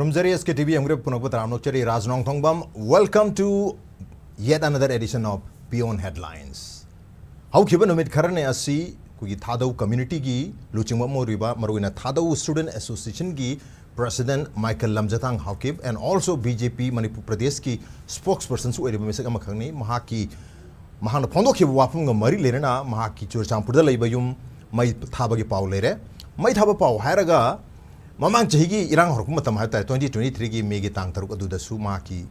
Krumzari SKTV Amgrip Punakputramnokchari Raj Nongthombam. Welcome to yet another edition of Beyond Headlines. Haokip numit kharane asi kugi Thadau community gi luchingba moriba maruina Thadau Student Association gi President Michael Lamjathang Haokip and also BJP Manipur Pradesh ki spokesperson su eriba mesek amakhangni mahaki mahana phondokhi wapum ga mari lerena mahaki churchampurda leiba yum mai thabagi paw lere mai thaba paw hairaga Mamang Chihigi Irang Horkumatam Hata 2023 gi Megi Tang Taruk Adu the Sumaki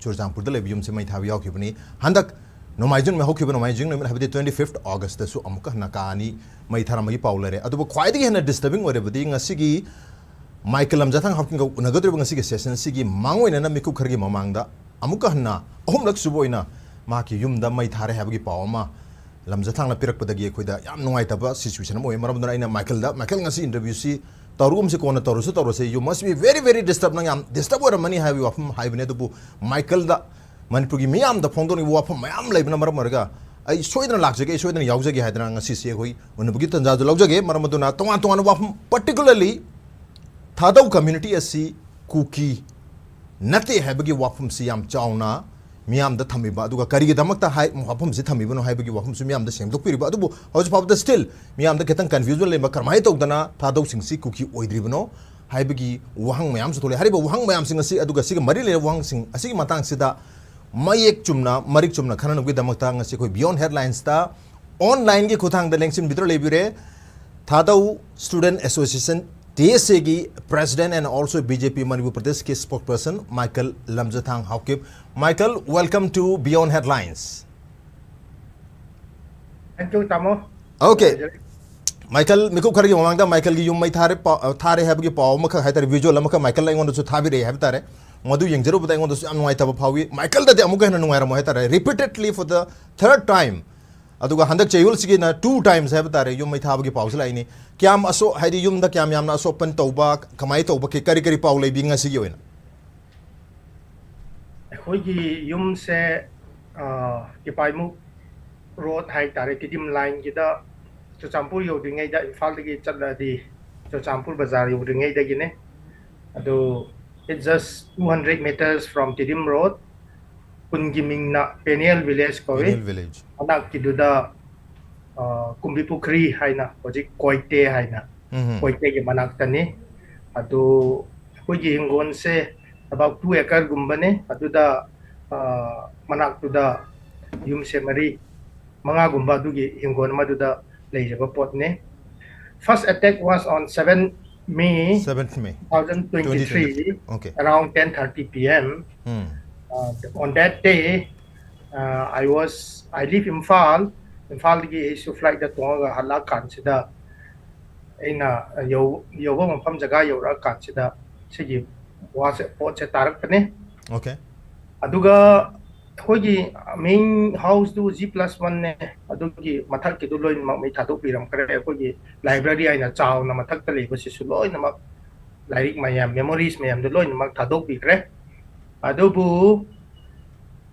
Churchampur the Lebium Semai Haokipani Handak no Majun Mahokip no Majun have the 25th August the Su Amuka Nakani Maitarami Paulere Adu quietly and disturbing whatever thing a Sigi Michael Lamjathang Hawking another Sigi session Sigi Mangwin and Miku Kargi Mamanga Amukahna Omlak Suboina Maki Yumda Maitare Havgi Paoma Lamjathang la Pirak Padagi Kuda Yam no Itaba situation Maramana Michael Ngasi interview see Tarum se kona tarusu taruse you must be very disturbed nang disturb or money have you apum have ne dubu Michael da Manipur gi miyam da phongdoni wo apum mayam leibna mar marga ai soidna lagjage soidna yaujage hadna ngasi se hoi unbugi tanja du lagjage maramaduna tongan wapum particularly Thadau community asi kuki nate habagi wapum siam chauna miyam da thamiba aduga karigi damakta hai wapum si thamiba no habagi wapum su miyam da semdok piriba adubu hoj pop da still miyam da ketang confusion le makarmai tawdana Thadau singsi kuki oidribno habagi wahang mayam su tole hariba wahang mayam sing asi aduga sig mari le wahang sing asi matang sida mayek chumna marik chumna khana nugi damakta ngasi koi beyond headlines ta online gi khothang da lengsim bitro lebire Thadau Student Association TSAG President and also BJP Manipur Pradesh spokesperson Michael Lamjathang Haokip. Michael, welcome to Beyond Headlines. Thank you, Tamo. Okay. Michael, Miku Kargi Mamanga, Michael Yum may Tare Habgi Paw, Maka Hatter visual Lamaka, Michael Lang on the Tavi have Tare, Modu Yang Zero, but I want to unwhite of Pawi, Michael the Amuka and Nuera repeatedly for the third time. Aduga handak chayul sige na 2 times have tare yum may thabagi pausla ini kyam aso haidi yum da kyam yam na aso pen tawba kamai tawba ke kari paulay binga sige wena Hoji yum se kipaimu road hai tare kidim line kita Churchampur yo dingai da Imphal gi chatla di Churchampur bazar yo dingai da gine ado it's just 200 meters from Tidim Road Kungiming na Peniel Village ko Peniel Village anak kiduda Kumbipukri hai na hoji Koite hai na Koite ge manak tani adu hoji hingon se about 2 acre gumbane aduda manak tuda yum se mari mga gumba dugi hingon maduda leijaba pot ne first attack was on 7th May 2023 okay. around 10:30 p.m. On that day, I live in Imphal. Imphal is to flight the Tonga Halakan Sida in a Yogo from Jaga Yora Kansida. Sigi was a port Tarakane. Okay. Aduga Hoji main house do Z+1 Adugi Mataki Dulo in Mamitato Piram Hoji library in a town, Namatakali, which is low in the like my memories, may am the low in Matado Picre. Adobu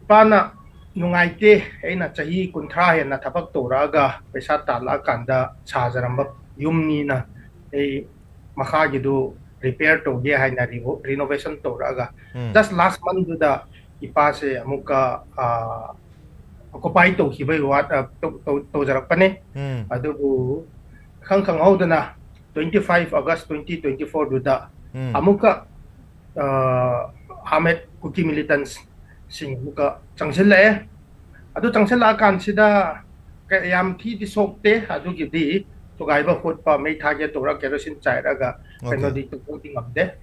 pana nungaite ay na chahi kuntrahe na tapak toraga pesa tala kanda chajaramba yumni na ay makagidu repair to ge hay na renovation toraga just last month do da ipase amuka occupy to hibay wat to jarak pane adobu khang hawda na 25 August 2024 do da amuka Ahmed Kuki militants sing muka changsela adu changsela kan sida kayam thi di sokte adu gidi to gaiba khot pa mai thage tora kerosene chairaga kano di to voting upde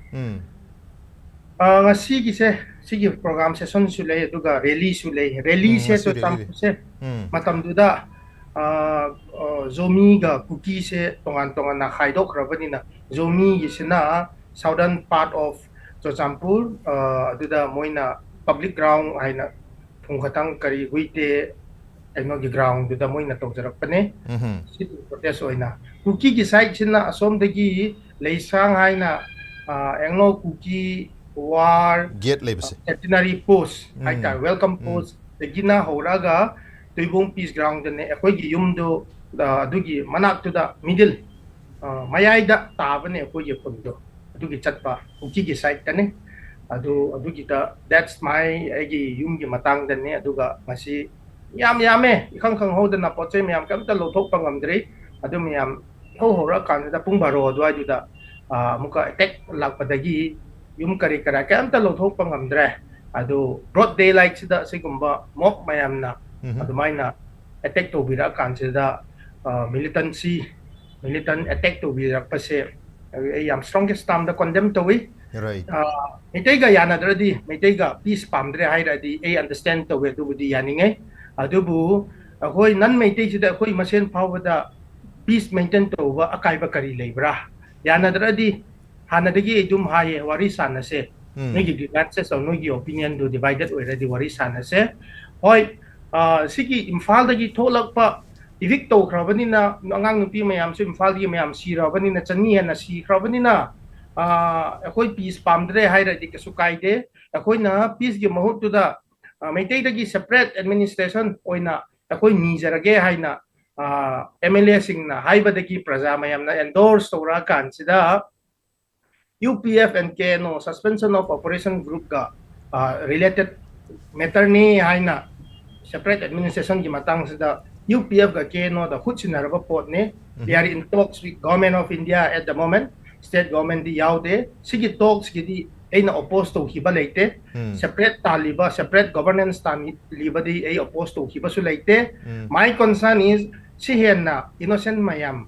ngasi gi se sigi program session sule duga rally sule rally se to tam se matam duda zomi ga kuki se tongan na khaidok rabani na zomi gi sina southern part of Churchampur duda moina public ground ay na pungkatang kari guite ay no gi ground duda moina tawjarak pane sit protest oy na kuki gi side sina asom dagi leisang ay na engno kuki war get labs centenary post ay ka welcome post dagina horaga tuibong peace ground ne akoy gi yumdo dugi manak to the middle mayay da tabane akoy gi pundo adugi chatpa kuki gi side tane adugi ta that's my agi yum gi matang dan ne aduga masi yame ikhang khang hodana poche myam kamta lothok pangamdre adu myam ho ra kan da pung baro dwa ju da muka attack lakpadagi yum kari kara kamta lothok pangamdre adu broad daylight sida sigumba mok mayam na adu maina attack to bira kan sida militant attack to bira pase yam strongest time da condemn to we right Metega yana dradi metega peace pamdre haira di understand to we do di yaninge adubu akoi nan meitei sida akoi masen phawada peace maintain to wa akai ba kari leibra yana dradi hanadagi dum haye wari sanase nogi differences or nogi opinion do divided already wari sanase hoi sigi imphal dagi tholak pa evict to khrabani na angang nupi mayam su imphal gi mayam si rabani na chani na si khrabani na akoi peace pamdre haira di kasu kaide akoi na peace gi mahut to da meitei dagi separate administration oina akoi ni jarage haina MLA sing na haiba dagi praja mayam na endorse to ra kan sida UPF and KNO suspension of operation group ka related matter ni haina separate administration gi matang sida UPF ka KNO da khud sinaraba pot ne they are in talks with government of India at the moment state government di yaude sigi talks gidi aina opposed to hiba leite separate taliba separate governance taliba di ay opposed to hiba su leite my concern is si henna innocent mayam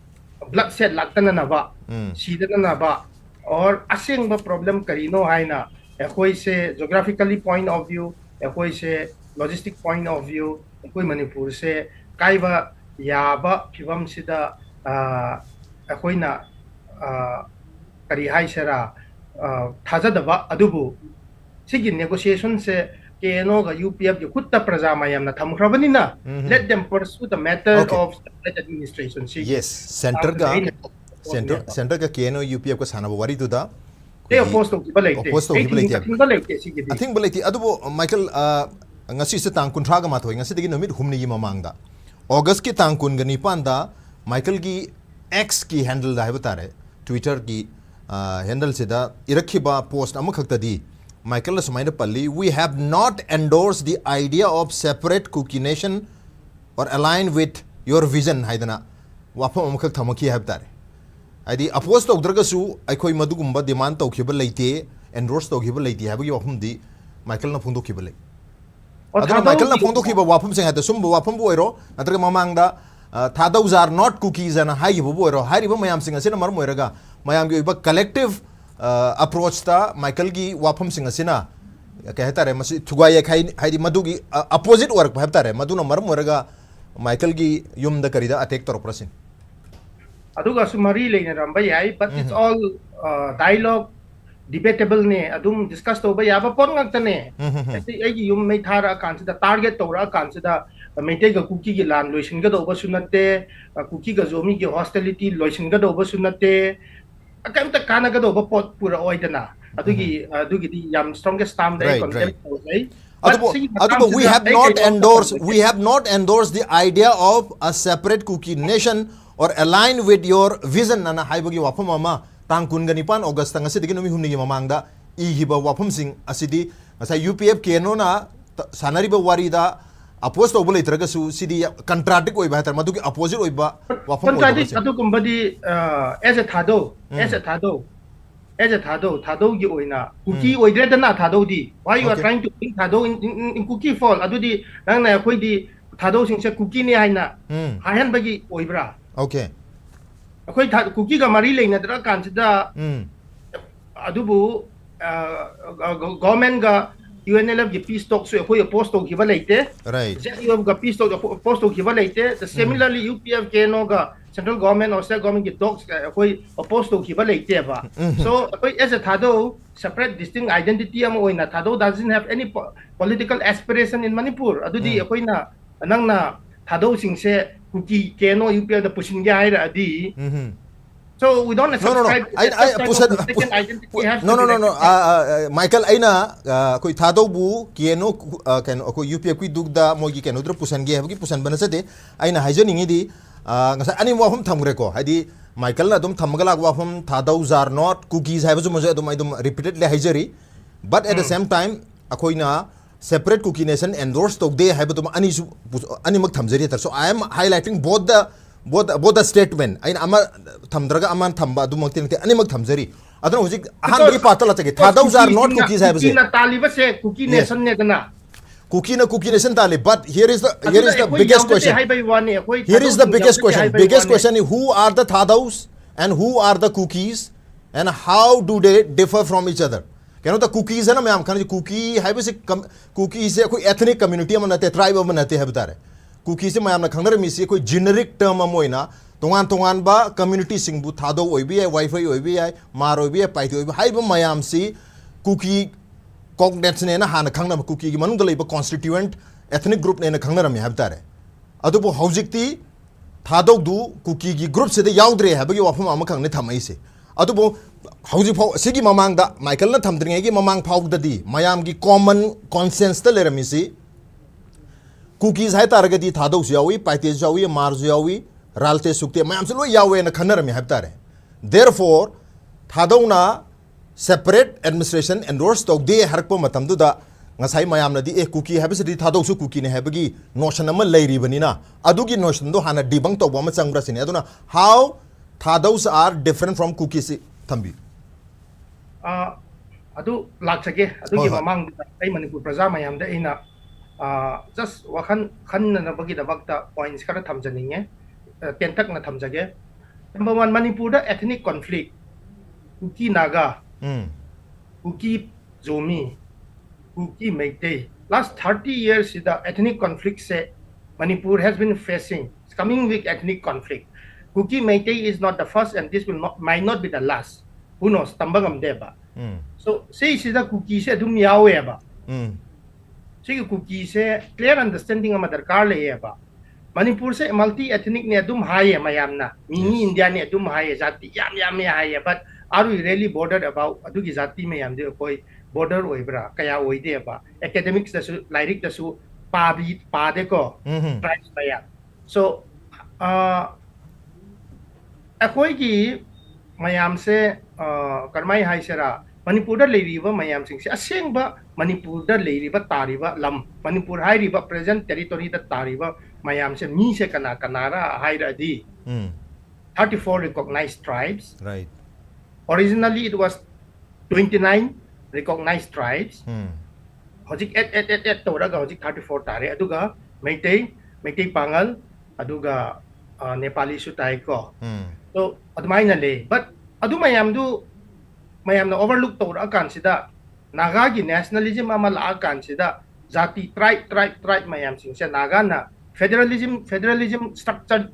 bloodshed lagtana na ba sidana na ba or asing ba problem karino haina ekoi se geographically point of view ekoi se logistic point of view ekoi Manipur se kaiba yaba phibam sida ekoi na kari hai sera thajadaba adubu sigi negotiation se KNO ga UPF gi khutta praja mayam na thamkhrabani na let them pursue the matter of state administration yes center ga KNO UPF ko sanaba wari tu da they opposed to balai I think balai adubu Michael ngasi se tang kunthra ga mathoi ngasi digi nomit humni gi mamangda August ki tang kun ga nipan da Michael gi X ki handle da haibtare Twitter ki handle se da irakhiba post amakhakta di Michael Sumaina Palli, we have not endorsed the idea of separate Kuki nation or align with your vision. Haidana, Wapa Mukak Tamaki Habtare. I the opposed to Dragasu, I koi Madugumba demand to Kibalate, endorse to Kibalate, have you often the Michael Napundo Kibale. Michael Napundo Kiba Wapum saying at the Sumba Wapum Boero, Atramamanga, Thados are not cookies and a high Boero, Harry Mayam sing a cinema Moraga, Mayam collective approach ta Michael gi wapam singa sina कहता रहे मसी थुगाये खाई हाइदी मधु की opposite work कहता रहे मधु न मरम वरगा Michael gi yum da karida attack tor prasin aduga sumari leine ramba yai but it's all dialogue debatable ne adum discuss to ba yaba pon ngak tane ai gi yum mai thara kan sida target to ra kan sida meite ga cookie gi lan loisin ga do ba sunate cookie ga zomi gi hostility loisin ga do ba sunate akam ta kana ga do ba pot pura oidana adugi di yam strongest time dai concept right Adubo, we have not endorsed the idea of a separate cookie nation or align with your vision nana haibagi wapam mama tangkun ganipan August ngasi digi nomi humni mamangda ihiba wapam sing asidi ngasa UPF KNO na sanari ba warida opposed to bole tragasu sidi contradict oi ba tar madu ki opposite oi ba wapam contradict adu kumbadi as a thado gi oina cookie oidre dana thado di why you are trying to bring thado in cookie fall adu di nang na khoi di thado sing se cookie ne haina hayan bagi oibra okay khoi cookie ga mari leina dra kan sida adubu government ga UNLF gi peace talk so khoi post to gi balaite right ZUF ga peace talk post to gi balaite similarly UPF KNO ga central government or state government gi talks khoi opposed to gi balaite ba so khoi as a thado separate distinct identity am oina thado doesn't have any political aspiration in Manipur adudi khoi na nang na thado sing se kuki KNO UPF da pusin ga ira adi so we don't subscribe no Michael aina koi thado bu KNO kan ko UPF ki dugda mogi KNO dro pusan ge hagi pusan banasade aina haijoningi di ngasa ani mo hum thamure ko hadi Michael na dum thamgala wa pham thadau are not cookies have so much dum repeatedly hijari, but at the same time akoina separate cookie nation endorse tok de have dum ani mak thamjari tar. So I am highlighting both the statement. I am thamdraga aman thamba dum mak tin ani mak thamjari. Adon hojik ahan bagi patala chage thadau are not cookies have cookie na taliba se cookie nation ne dana cookie nation tali. But here is the biggest question. Here is the biggest question. Biggest question is who are the thadaus and who are the cookies and how do they differ from each other? Kano the cookies है ना मैं आम cookie है बस cookies है कोई ethnic community में नते tribe में नते है बता रहे cookies से मैं आम ना खंडर में से कोई generic term में ना तोंगान बा community सिंगबु थादो ओई भी है wifi ओई भी है मार ओई भी है पाइटी ओई भी है वो मैं आम से cookie cognate ने ना हाँ ना खंडर में cookie की मनुष्य दले बा constituent ethnic group ने ना खंडर में है बता रहे अतो वो हाउजिकती थादो दू cookie की group से दे याद रहे हैं बगी वापस आम खंडर ने थमाई से अतो वो हाउजिक फाउ सिगी ममांग दा माइकल ना थमद्रिंगे की ममांग फाउ ददी मयाम की common consensus ता लेरमी सी cookies है तारगती थादो से यावी पाइटी से यावी मार से यावी रालते सुक्ते मयाम से लो यावे ना खंडर में है बता रहे therefore थादो ना separate administration endorse tok de harpo matam du da ngasai mayam na di e cookie habe se di thadok su cookie ne habe gi notion ama leiri bani na adu gi notion do hana debunk to ba ma changra sine aduna how thadous are different from cookies thambi adu laksage adu gi mamang ai manipur praja mayam da ina just wakhan khan na bagi da bakta points kara thamjaninge tentak na thamjage number 1 manipur da ethnic conflict cookie naga Kuki Zomi, Kuki Meitei. Last 30 years, the ethnic conflict say Manipur has been facing. It's coming with ethnic conflict. Kuki Meitei is not the first, and this might not be the last. Who knows? Tambagam deba. So say the Kuki say dum yawe ba. Say Kuki say clear understanding of mother Karle ba. Manipur say multi-ethnic ne dum haye mayamna. Mini India ne dum haye zati yam haye, but are we really bothered about adugi jati me yam de koi border oibra kaya oide ba academics da su lyric da su pa de ko tribes maya so akoi gi mayam se karmai hai sera manipur da leiri ba mayam sing se aseng ba manipur da leiri ba tari ba lam manipur hai ri ba present territory da tari ba mayam se mi se kanara hai ra di 34 recognized tribes right. Originally, it was 29 recognized tribes. Hojik 8 toraga hojik 34 tare. Aduga Meitei Pangal, aduga Nepali sutai ko. So adumay na le. But adu mayam na overlook tora kan sida. Naga gi nationalism amala kan sida. Jati tribe mayam sing siya naga na federalism structured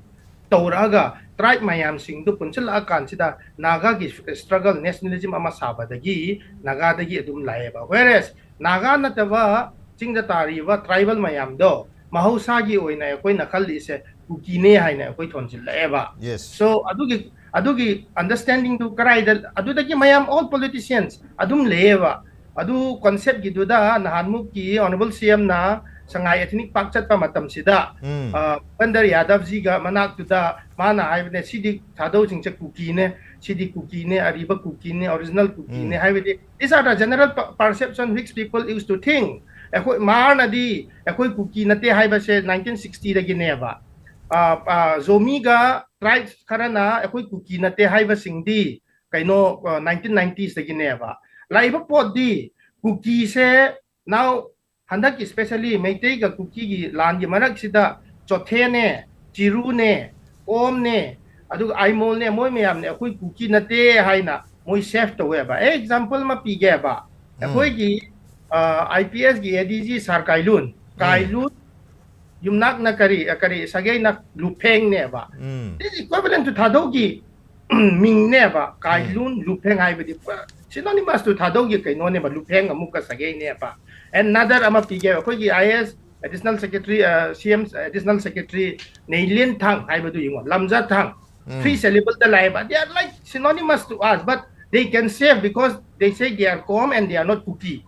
toraga tribe mayam sing du punchal akan sida naga gi struggle nationalism ama sabadagi naga dagi adum laeba whereas naga na tawa chingda tari wa tribal mayam do mahausa gi oina koi nakal ise kukine haina koi thonjil laeba yes so adugi understanding to karai adu dagi mayam all politicians adum leeba adu concept gi duda nahanmu ki honorable cm na sangai ethnic pakchat pa matam sida bandar yadav ji ga manak tuda mana haibne sidi thado jingcha cookie ne ariba cookie ne original cookie ne haibde these are the general perception which people used to think ekoi marna di ekoi cookie nate haiba se 1960 dagi ne ba zomi ga tribes karana ekoi cookie nate haiba singdi kaino 1990s dagi ne ba laiba pot di cookie se now handak especially Meitei ga cookie gi lan gi marak sida chothe ne chiru ne om ne adu aimol ne moi meyam ne akoi cookie nate haina moi chef to ba example ma pi ge ba akoi gi IPS gi ADG sarkailun kailun yumnak na kari sagay na lupeng ne ba this is equivalent to thadogi ming ne ba kailun lupeng ai ba di synonymous to thadogi kaino ne ba lupeng amuka sagay ne ba and another ama pige ko gi IS additional secretary CM's additional secretary Nailin Thang ai ba du yingo Lamjathang three syllable the lai ba they are like synonymous to us but they can save because they say they are calm and they are not cookie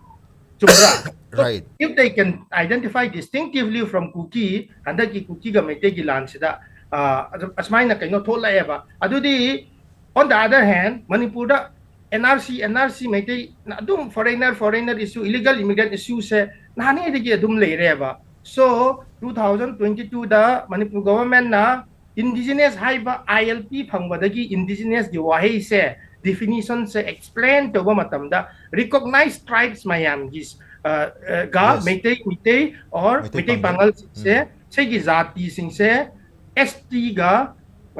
chumra right if they can identify distinctively from cookie and the cookie ga mete gi lan sida asmai na kaino thola eba adudi on the other hand Manipur da NRC maite na adum foreigner issue illegal immigrant issue se nani digi adum leireba so 2022 da Manipur government na indigenous haiba ILP phangwadagi indigenous gi wahi se definition se explain to ba matamda recognized tribes mayam gis ga Meitei or Meitei Bangal se gi jati sing se ST ga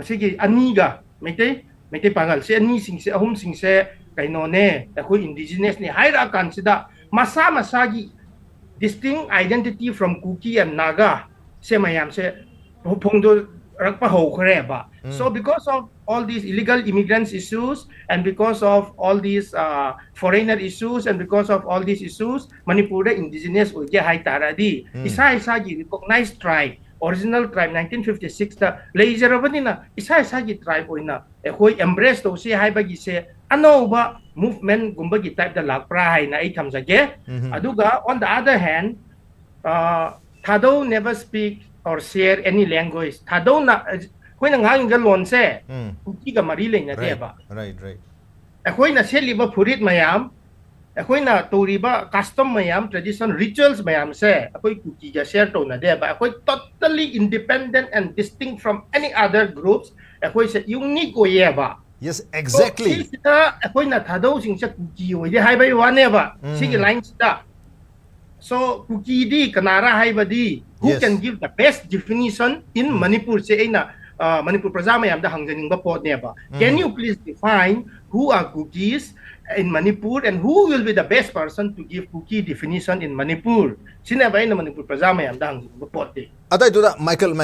gi ani ga Meitei Bangal se ani sing se ahum sing se kaino ne akoi indigenous ni haira kan sida masa gi distinct identity from Kuki and Naga se mayam se phongdo rakpa ho khreba so because of all these illegal immigrants issues and because of all these foreigner issues and because of all these issues Manipur indigenous oje hai taradi isa gi recognized tribe original tribe 1956 ta leizerabani na isa gi tribe oina ekhoi embrace to se hai bagi se anoba movement gumba gi type da lakpra hai na ai thamjage aduga on the other hand Thado never speak or share any language. Thado na koi na ngang galon se Kuki ga mari le na deba. Right. Koi na seliba purit mayam, koi na toriba custom mayam, tradition rituals mayam se koi Kuki ga share to na deba. Koi totally independent and distinct from any other groups. Koi se unique ko yeba. Yes, exactly. So koi na Thado sing se Kuki o ye hai bai wane ba. Sige line sta. So Kuki di kanara hai badi who can give the best definition in Manipur say na Manipur prajamayam da hangjaning ba pod neba. Can you please define who are Kukis in Manipur and who will be the best person to give Kuki definition in Manipur? Sina ba na Manipur prajamayam da hangjaning ba pod de. Aday to da Michael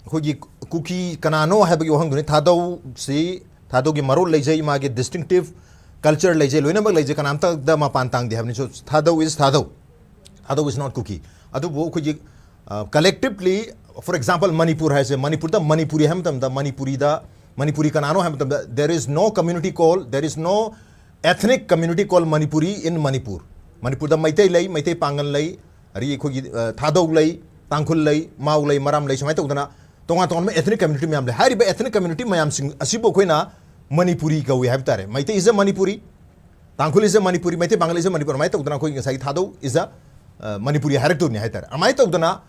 hogi Kuki kanano hai bagi wahang duni thado gi marol lejai ma ge distinctive culture lejai loina bag lejai kanam ta da ma pantang de havni so thado is not Kuki. Adu wo kuji collectively for example Manipur has a Manipur da Manipuri ham tam da Manipuri kanano ham tam da there is no community called there is no ethnic community called Manipuri in Manipur da Meitei Pangal lai ari kuji thado lai tangkhul lai mau lai maram lai samai tawdana tonga ethnic community mayam lai hari ba ethnic community mayam sing asibo koina Manipuri ka we have tare Meitei is a Manipuri tangkhul is a Manipuri Meitei Pangal is a Manipur mai tawdana koi sai thado is a Manipuri character ni hai tare amai tawdana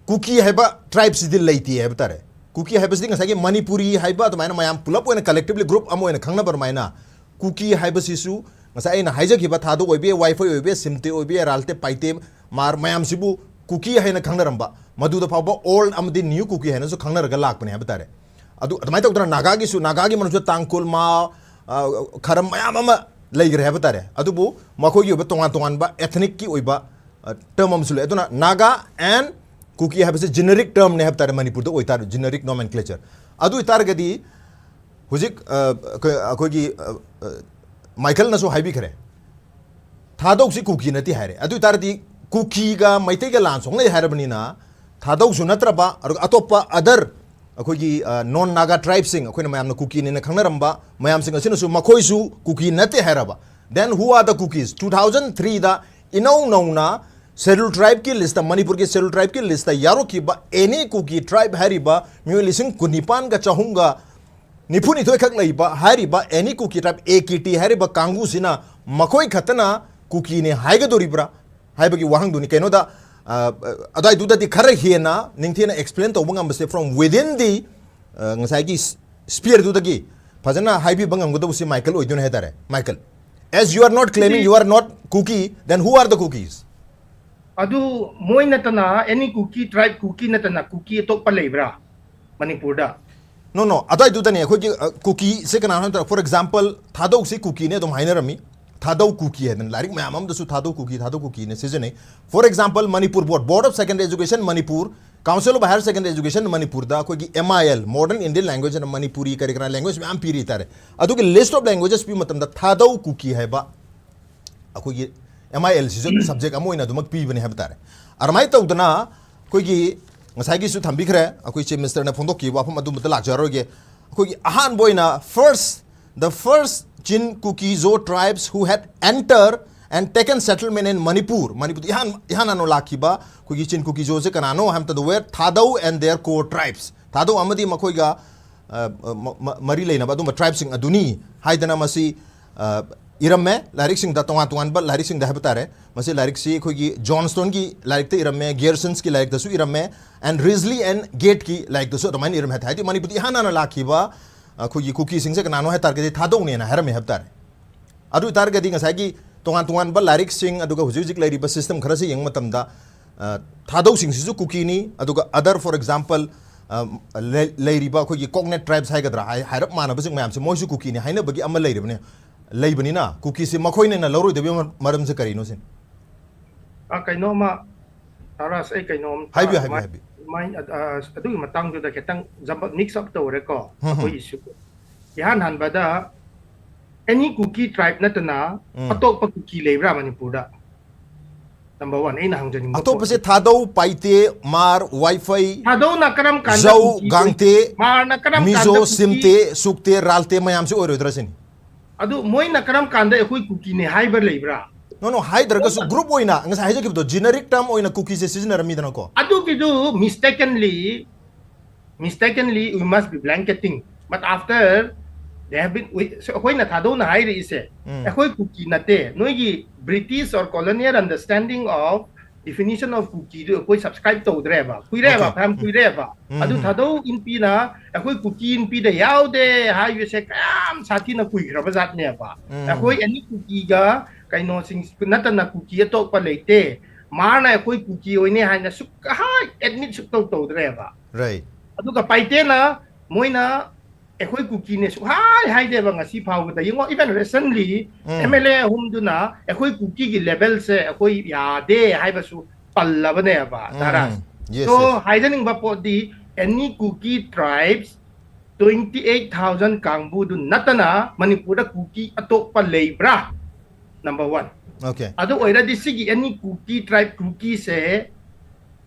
Kuki haiba tribes dil laiti hai tare Kuki haiba sing sai Manipuri haiba to maina mayam pull up when collectively group amo en khangna bar maina Kuki haiba sisu ngasai na haija kiba thado oibe wifi oibe simte oibe ralte paite mar mayam sibu Kuki hai na khangna ramba madu da phaba old amdi new Kuki hai na so khangna raga lak pane hai tare adu amai tawdana naga gi manu tangkul ma kharam mayam ama laigre hai tare adu bu makoi gi tongan ba ethnic ki oiba term am sule aduna Naga and Kuki have a generic term ne have tare Manipur do oitar generic nomenclature adu itar gadi hujik akogi Michael na so haibi khare thadok si Kuki nati haire adu itar di Kuki ga Meitei ga lan song le harabani na thadok su natra ba atopa other akogi non Naga tribe sing akoi na mayam na Kuki ne khangna ramba mayam sing asinu su makoi su Kuki nati haraba then who are the Kukis 2003 da inau na scheduled tribe ki list Manipur ke scheduled tribe ki list yaro ki ba any Kuki tribe hariba mulising kunipan ga chahunga nipuni thoi khak lai ba hariba any Kuki tribe AKT hariba kangu sina makoi khatana Kuki ne haiga doribra haiba ki wahang duni keno da adai du da di khare hiena ningthena explain to bangam se from within the ngasai ki sphere du da gi phajana haibi bangam godo si Michael oidun hai tare Michael as you are not claiming you are not Kuki then who are the Kukis adu moi natana any Kuki tribe Kuki natana Kuki to pa leibra Manipur da no adai du da ne khoi Kuki se kana han for example thado si Kuki ne dum haina rami thado Kuki hai then larik mayam da su thado Kuki ne season for example Manipur board of secondary education Manipur council of higher secondary education Manipur da khoi MIL modern Indian language and Manipuri karikana language me am piri tare adu ki list of languages pi matam da thado Kuki hai ba akoi MIL subject amo ina dumak pi bani habtare armai tawdana koi gi ngasai gi su thambi khre akoi che minister na phondok ki wa pham adu mutlak jaroge koi gi ahan boina the first Jin Kuki Zo tribes who had entered and taken settlement in Manipur. Manipur ihan ano lakiba kugi chin kuki jo se kanano ham to where Thadau and their core tribes. Thadau amadi makoi ga mari leina ba dum tribes sing aduni haidana masi Iramme, lyric sing da tongan but lyric sing da habitare, masi lyric si kugi Johnston ki lyric te Iramme, Gearsons ki lyric da su Iramme, and Risley and Gate ki lyric da su Roman Iram hat. Haiti Manipur ihan ano lakiba kugi kuki sing se kanano hat target Thadau ne na harame habitare. Adu target nga sagi tongan ba lyric sing aduga hujuk lay riba system kharasi yang matam da Thadau sing sisu kuki ni aduga other for example lay riba kugi cognate tribes hai gadra hairap mana basing mayam se moisu kuki ni haina bagi amal lay ribne lay bani na kuki se makoi ne na loroi de maram se kari no sin kaino ma taras ai kaino haibi mai adu matang du da ketang jump mix up to re ko ko issue yan han bada any cookie tribe na tana atok pa cookie lebra Manipur da number 1 ai na hang jani ato pase Thadau paite mar wifi Thadau na karam kan zau gangte mar na karam kan mizo simte sukte ralte mayam se oro drasin adu moi na karam kan da koi cookie ne haiber lebra no haider ka su group oina nga haije kibdo generic term oina cookie se season mi dana ko adu kidu mistakenly we must be blanketing but after they have been so koi na Thadau na haire ise koi cookie na te noi gi British or colonial understanding of definition of cookie do koi subscribe to dreba kui reba pam kui reba adu Thadau in pi na koi cookie in pi de yaw de hai we se kam sati na kui ra bazat ne ba koi any cookie ga kai no sing nata na cookie to pa leite mar na koi cookie oi ne hai na suk hai admit suk to dreba right adu ka paite na moi na ekoi cookie ne su hai de ba ngasi phau da yingo even recently MLA hum du na ekoi cookie gi level se ekoi ya de hai ba su palla ba ne ba taras so hiding ba po di any cookie tribes 28,000 kangbu du natana Manipur da cookie atok pa lebra number 1 okay adu oira di sigi any cookie tribe cookie se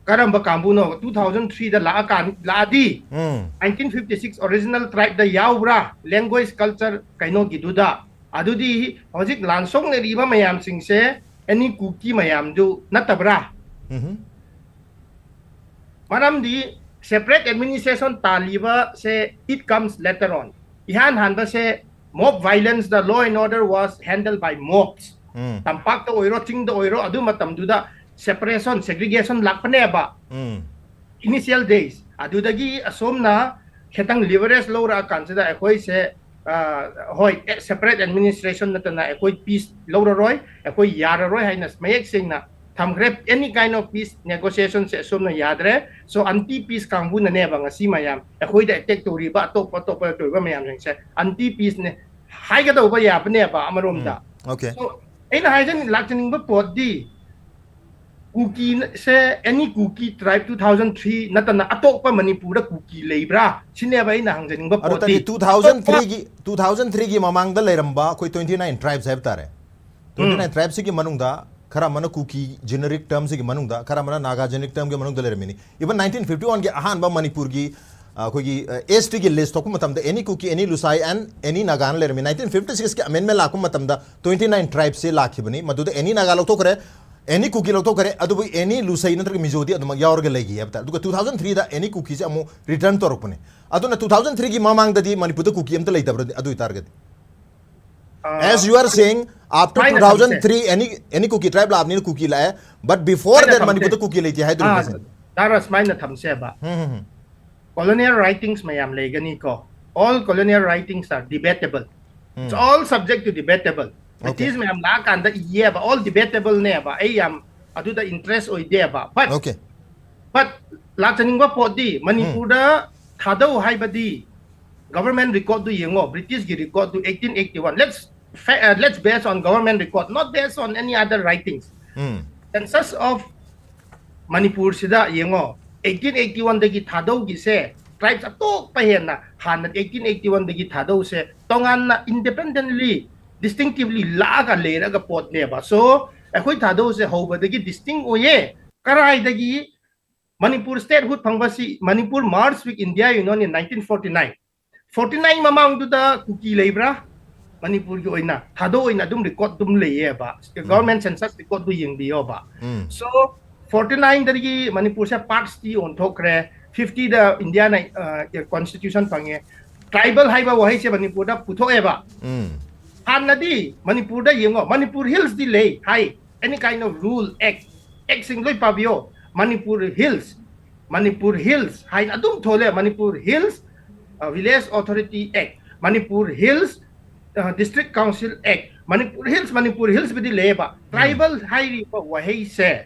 karamba kambu no 2003 da la kan la di 1956 original tribe da yaubra language culture kaino giduda adudi hojik lansong ne riba mayam sing se any cookie mayam du natabra maram di separate administration taliba se it comes later on ihan hanba se mob violence the law and order was handled by mobs tampak to oiro ching do oiro adu matam duda separation segregation lakpane ba initial days adudagi asom na khetang leverage low ra consider ekoi se hoi separate administration na tana ekoi peace low roi ekoi yar roi hainas mayek sing na thamgrep any kind of peace negotiation se asom na yadre so anti peace kangbu na ne ba ngasi mayam ekoi da attack to ri ba to to ba mayam sing se anti peace ne hai ga do ba ya ne ba amarom da okay so ina haijan lakchaning ba podi cookie se any cookie tribe 2003 natana atok pa Manipur da cookie lebra sine ba ina hangjaning ba poti 2003 gi mamang da leramba koi 29 tribes have tare 29 tribes gi manung da khara mana cookie generic terms gi manung da khara mana naga generic term gi manung da lermini even 1951 gi ahan ba Manipur gi koi gi ST gi list ko matam da any cookie any lusai and any nagan lermi 1956 gi amendment la ko matam da 29 tribes se lakhibani madu da any naga lo to kare any cookie lo to kare adu any lusai natra mizodi adu yaur ga legi abta adu 2003 da any cookie se amu return to rokune adu na 2003 gi mamang da di Manipur da cookie am ta leita adu target as you are saying after 2003 any cookie tribe la apni cookie la but before that Manipur da cookie leiti hai dur daras mai na thamse ba colonial writings mayam legani ko all colonial writings are debatable it's all subject to debatable British mayam la kan da iye ba all debatable ne ba ayam adu da interest oi de ba but la chaning ba podi Manipur da Thadau hai badi government record du yengo British gi record du 1881 let's base on government record not based on any other writings census of Manipur sida yengo 1881 dagi Thadau gi se tribes atok pa hen na han 1881 dagi Thadau se tongan na independently distinctively laga lera ga pot ne ba so ekoi Thadau se hoba dagi distinct oye karai dagi Manipur statehood phangbasi Manipur merged with India Union in 1949 49 mamang du da cookie lebra Manipur gi oina thado oina dum record dum leye ba government census record du ying bio ba so 49 dagi Manipur se parts ti on thokre 50 da India na constitution pange tribal haiba wahai se Manipur da putho eba Hanadi Manipur da yengo Manipur Hills di lay hai any kind of rule act sing loi pavio Manipur Hills hai adum thole Manipur Hills Village Authority Act Manipur Hills District Council Act Manipur Hills bidi leba tribal hai wahai se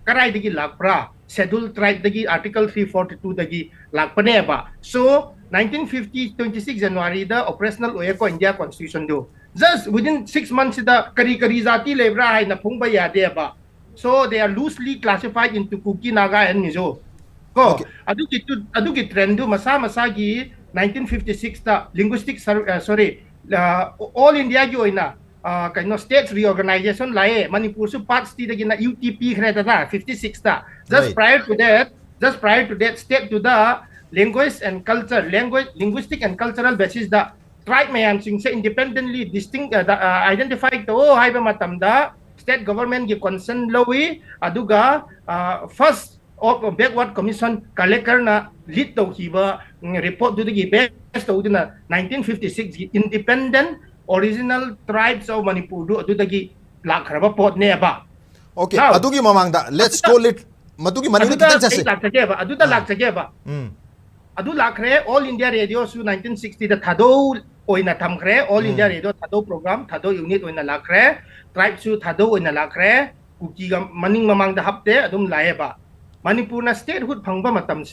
karai dagi lakpra schedule tribe dagi article 342 dagi lakpane ba so 1950 26 January the operational oyako India constitution do just within 6 months the kari zati lebra hai na phungba yade ba so they are loosely classified into Kuki Naga and Mizo ko adugi trend do masa gi 1956 ta linguistic all India gi oina kaino states reorganization lae Manipur su parts ti dagi na UTP khreta da 56 ta just prior to that state to the linguistic and cultural basis the tribe mayam sing se independently distinct identified to haiba matam da state government gi concern lowi aduga first of backward commission collector na lead to hiba report du gi best to na 1956 gi independent original tribes of Manipur du adudagi lakraba pot ne ba okay adugi mamangda let's call it madugi mani kitan chase laksage ba aduda laksage ba adu lakre all India radio su 1960 da thado oina thamkre all India radio thado program thado unit oina lakre tribe su thado oina lakre kuki ga maning mamangda hapte adum lae ba Manipur na statehood phangba matam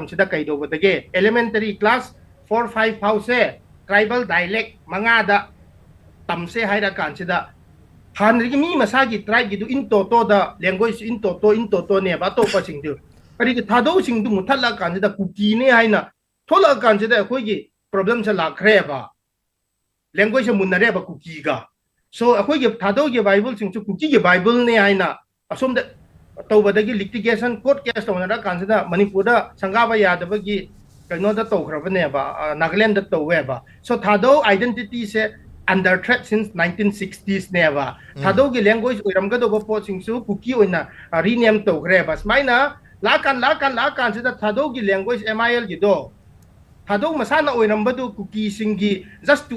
sida kaido bodage elementary class 4 5 house tribal dialect manga da tamse haida kan sida hanrigi mi masagi tribe gi du in toto da language in toto ne ba to pa singdu kari gi thado singdu muthala kan sida kuki ne haina thola kan sida khoi gi problem sa la khre ba language munare ba kuki ga so khoi gi thado gi bible sing chu kuki gi bible ne haina asum da to badagi litigation court case to na kan sida Manipur da sangaba yadaba gi kaino da to khra bane ba Nagaland da to we ba so thado identity se under threat since 1960s ne ba thado gi language oiram ga do ba po sing su kuki oina rename to khre ba smaina lakan se da thado gi language MIL gi do thado masana oiram ba do kuki singi just to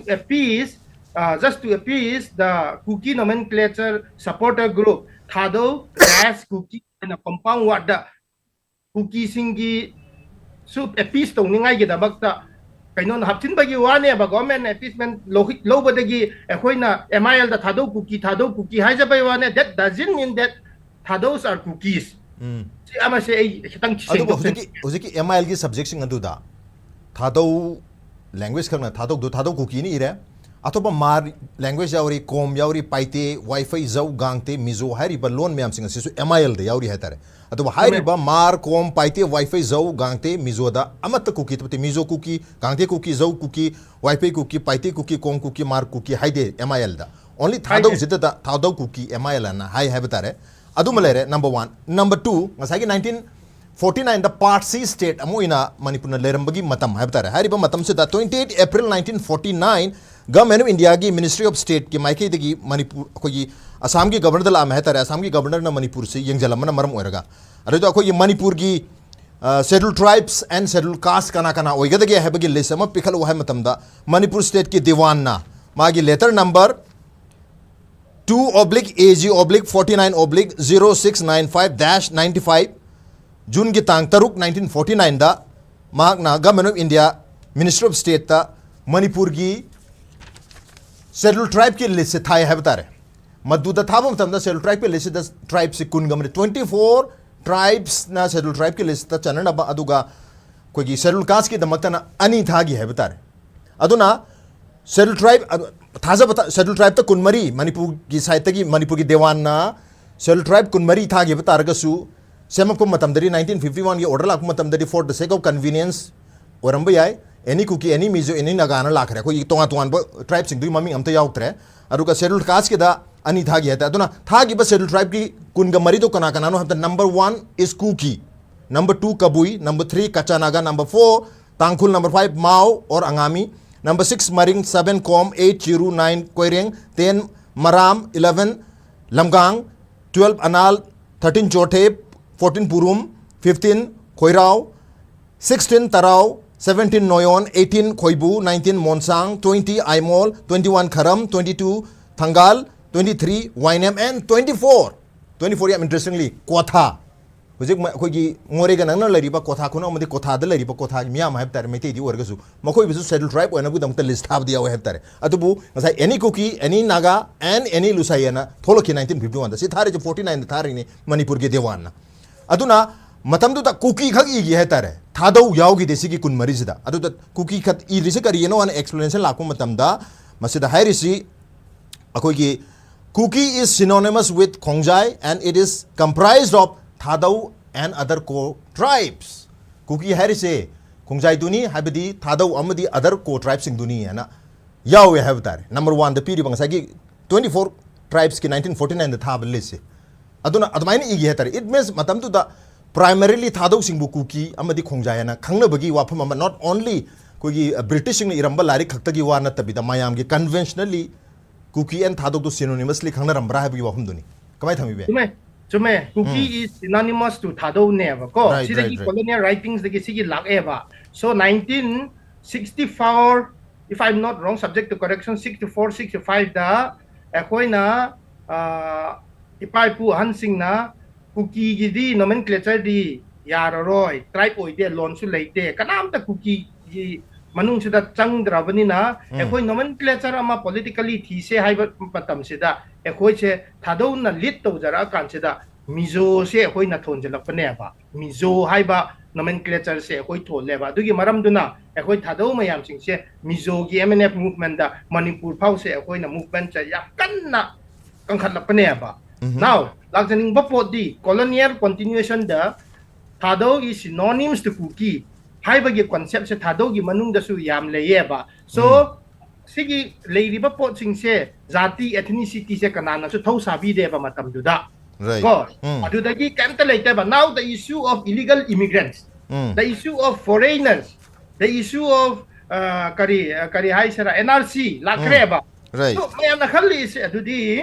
appease the kuki nomenclature supporter group thado as kuki na compound word da kuki singi su appease to ningai gi da bakta kaino na hapchin bagi wane ba government appeasement lo badagi ehoina MIL da thado kuki haja bai wane that doesn't mean that thados are cookies si ama se hitang adu hojiki MIL gi subject sing adu da thado language khana thado kuki ni ire atoba mar language yauri kom yauri paite wifi zau gangte mizo hari ba loan myam sing asisu MIL de yauri hetare atoba hari ba mar kom paite wifi zau gangte mizo da amata kuki tpte mizo kuki gangte kuki zau kuki wifi kuki paite kuki kom kuki mar kuki haide MIL da only thado zita da thado kuki MIL na hai habitare adu malere number 1 number 2 ngasagi 1949 the part C state amoina Manipur na lerambagi matam habitare hari ba matam se da 28 April 1949 Government of India की Ministry of State की मायके दगी मणिपुर अखोगी असम की governor दला महतारे असम की governor ना मणिपुर से young जलमना मरम ओरगा अरे तो अखोगी मणिपुर की scheduled tribes and scheduled caste kana ओइगदगे हैबगी लिस्ट अम पिखल वह मतमदा मणिपुर स्टेट की दीवान ना मागी लेटर नंबर 2/AG/49/0695-95 जून की तांग तरुक 1949 दा मागना government of India ministry of state ता मणिपुर की scheduled tribe की लिस्ट से थाए है बता रहे मधुदा था वो मतलब scheduled tribe की लिस्ट 10 ट्राइब से कुन गमरे 24 ट्राइब्स ना scheduled tribe की लिस्ट चनन अब अदुगा कोई की scheduled caste की दमकता ना अनी था की है बता रहे अदुना scheduled tribe थाजा बता scheduled tribe तो कुनमरी मणिपुर की साइड की मणिपुर की देवान ना scheduled tribe कुनमरी था की बता रहा सु सेम को मतलब दरी 1951 की ऑर्डर लाख मतलब दरी for the sake of convenience औरंबे आए any kuki any mizo any nagana lakre ko tonga tribe sing du mami amta yauktre aruka scheduled caste ke da ani thagi heta aduna thagi ba scheduled tribe ki kunga mari to kana kana no hamta number 1 is kuki number 2 kabui number 3 kachanaga number 4 tangkhul number 5 mao or angami Number 6 Maring 7 Kom 8 Chiru 9 Koireng 10 Maram 11 Lamgang 12 Anal 13 Chothe 14 Purum 15 Khoirao 16 Tarau 17 Noyon 18 Khoibu 19 Monsang 20 Aimol 21 Kharam 22 Thangal 23 Wainem and 24 yam interestingly Kotha Hujik Kogi Moregan and Lariba Kotha Kuna the Kotha the Lariba Kotha Miam have that Meti Orgasu Mako is settled tribe when I would the list have the Awaheptare Atubu as I any cookie any Naga and any Lusayana Toloki 1951 the Sitari 49 the Tarini Manipur Gedewana Aduna Matamdu the cookie Hagi Hetare Tado Yaugi de Siki Kun Marisida Adu the cookie cut Irisakariano and explanation Lakumatamda Masida Harisi Akogi Kuki is synonymous with Kongjai and it is comprised of Thadau and other co-tribes. Kuki Harise, Kongjai Duni, Habidi, Thadau Amadi, other co-tribes in Duni. Yao we have that. Number 1, the period Bangsagi, 24 tribes in 1949 the Thab Lisi. Aduna Admaini Igi it means Matam to the primarily Thadau Singbu Kuki, Amadi Kongjayana, Kangna Bagi Wapama, not only Kugi British in Iramba Lari Kaktagi Wana Tabita Mayamgi, conventionally. Cookie and Thadok to synonymously Kanarambra have you Wahunduni. Come at me. Chume, cookie is synonymous to Thado never. Go. See the colonial writings the Kisiki Lag Eva. So 1964, if I'm not wrong, subject to correction, 64, 65 da Equina Ipaipu Hansing na cookie gidi nomenclature di Yaroroy, tribe oide, Lonsu Late, Kanam the cookie. Manung sida chang dravani na ekoi nomenclature ama politically thise haiba patam sida ekoi che thadau na lit to jara kan sida mizo se ekoi na thon jalak pane ba mizo haiba nomenclature se ekoi thole ba dugi maram duna ekoi thadau mayam sing se mizo gi MNF movement da Manipur phau se ekoi na movement cha ya kanna kangkhat lak pane ba now lakjaning bapot di colonial continuation da thadau is synonyms to Kuki Haibagi concept se Thadogi Manung da su yam leyeba. So Sigi lady ba pot sing se Zati ethnicity se kanana so thau sabi de ba matam duda. Right. Adu dagi kanta later ba now the issue of illegal immigrants, the issue of foreigners, the issue of kari hai sara NRC lakreba. Right. So may nakali se adu di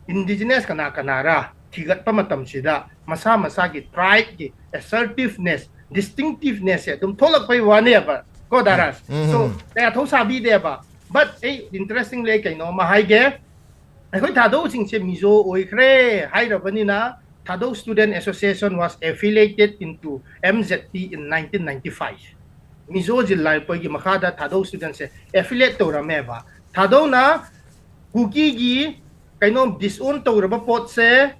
indigenous kanara thigat pa matam sida masa gi tribe gi assertiveness distinctiveness ya tum tholak pai wane ba ko daras so they are sabi de ba but interestingly kaino ma hai ge ai thado sing se mizo oi kre hai ra bani na Thado Student Association was affiliated into MZP in 1995 mizo jilla pai gi makhada Thado students se affiliate to ra me ba Thado na kuki gi kaino disown to ra ba pot se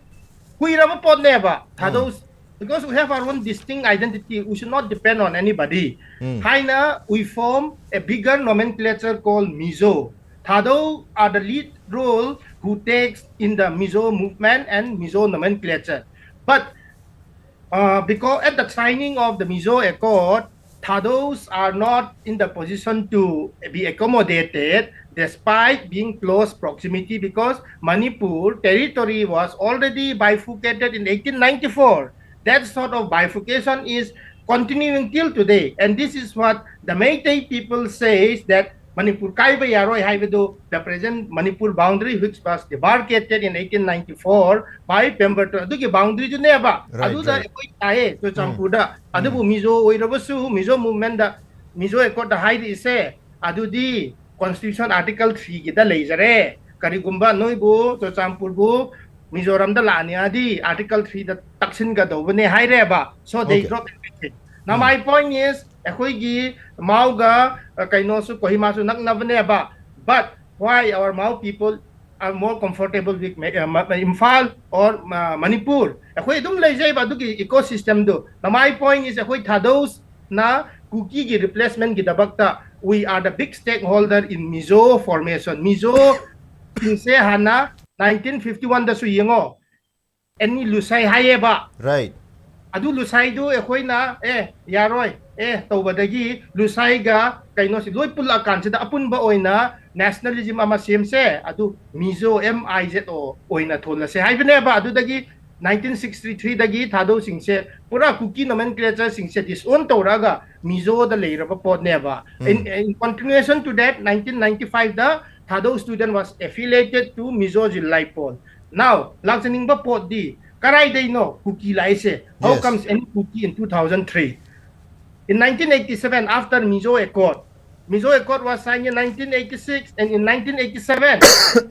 kui ra ba pot ne ba Thado because we have our own distinct identity, we should not depend on anybody. Haina, we form a bigger nomenclature called Mizo. Thado are the lead role who takes in the Mizo movement and Mizo nomenclature. But because at the signing of the Mizo Accord, Thados are not in the position to be accommodated despite being close proximity because Manipur territory was already bifurcated in 1894. That sort of bifurcation is continuing till today, and this is what the Meitei people says that Manipur Kaiba Yaroi Haivedo, the present Manipur boundary, which was demarcated in 1894 by Pemberton. Aduki boundary ju neba. Adu da ekoi tae to champuda. Adu bu Mizo oirabasu Mizo movement da Mizo ekot da haid ise. Adu di Constitution Article 3 gida leizare. Karigumba noi bu to champur bu. Mizoram da lani adi Article 3 da taksin ga do bane hai reba so they drop everything. Now my point is ekoi gi mau ga kaino su kohima su nak na bane ba but why our Mau people are more comfortable with Imphal or Manipur ekoi dum lei jai ba du gi ecosystem do. Now my point is ekoi Thados na Kuki gi replacement gi dabakta we are the big stakeholder in Mizo formation. Mizo se hana 1951 da su yengo any lusai hayeba right adu lusai du ekoi na yaroi tawbadagi lusai ga kaino si loi pula kan sida apun ba oina nationalism ama semse adu Mizo MIZO oina thola se haibne ba adu dagi 1963 dagi thado singse pura cookie nomenclature singse disown toraga mizo da leiraba pod neba in continuation to that 1995 the thado student was affiliated to mizo jillai pod now laksaning ba pod di karai dai no cookie laise how comes any cookie in 2003 in 1987 after mizo accord was signed in 1986 and in 1987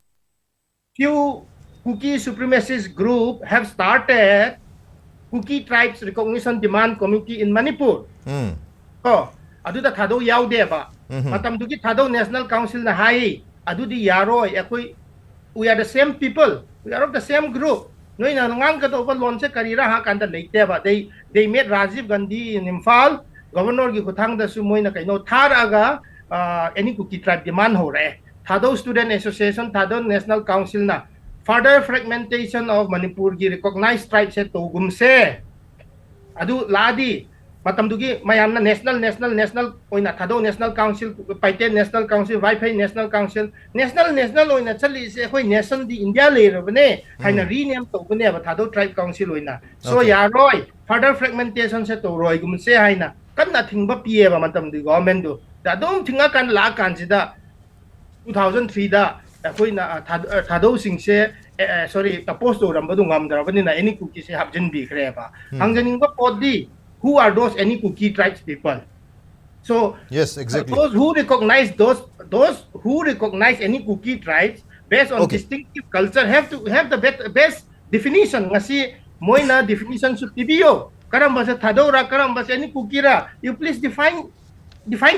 few Kuki supremacist group have started Kuki Tribes Recognition Demand Committee in Manipur. Oh, adu da thado yaw de ba. Matam dugi thado National Council na hai. Adu di yaroy akoi we are the same people. We are of the same group. Noi na ngang ka to lon se karira ha kanda leite ba. They met Rajiv Gandhi in Imphal. Governor gi kuthang da su moi na kaino thar aga any Kuki tribe demand ho re. Thado Student Association, Thado National Council na further fragmentation of Manipur gi recognized tribes se togum se adu ladi matam dugi mayam na national oina thado National Council paite National Council wifi National Council national oina chali se khoi nation di India le robne haina rename to bune ba thado tribe council oina so yaroi further fragmentation se to roi gum se haina kanna thingba pie ba matam di government do da dom thinga kan la kan sida 2003 da akoi na thado singse sorry tapos do rambadu ngam darabani na any cookie se habjin bi kreba hangjaning ba podi who are those any cookie tribes people so yes exactly those who recognize those who recognize any cookie tribes based on distinctive culture have to have the best definition ngasi moina definition su tibio karamba sa thado ra karamba sa any cookie ra you please define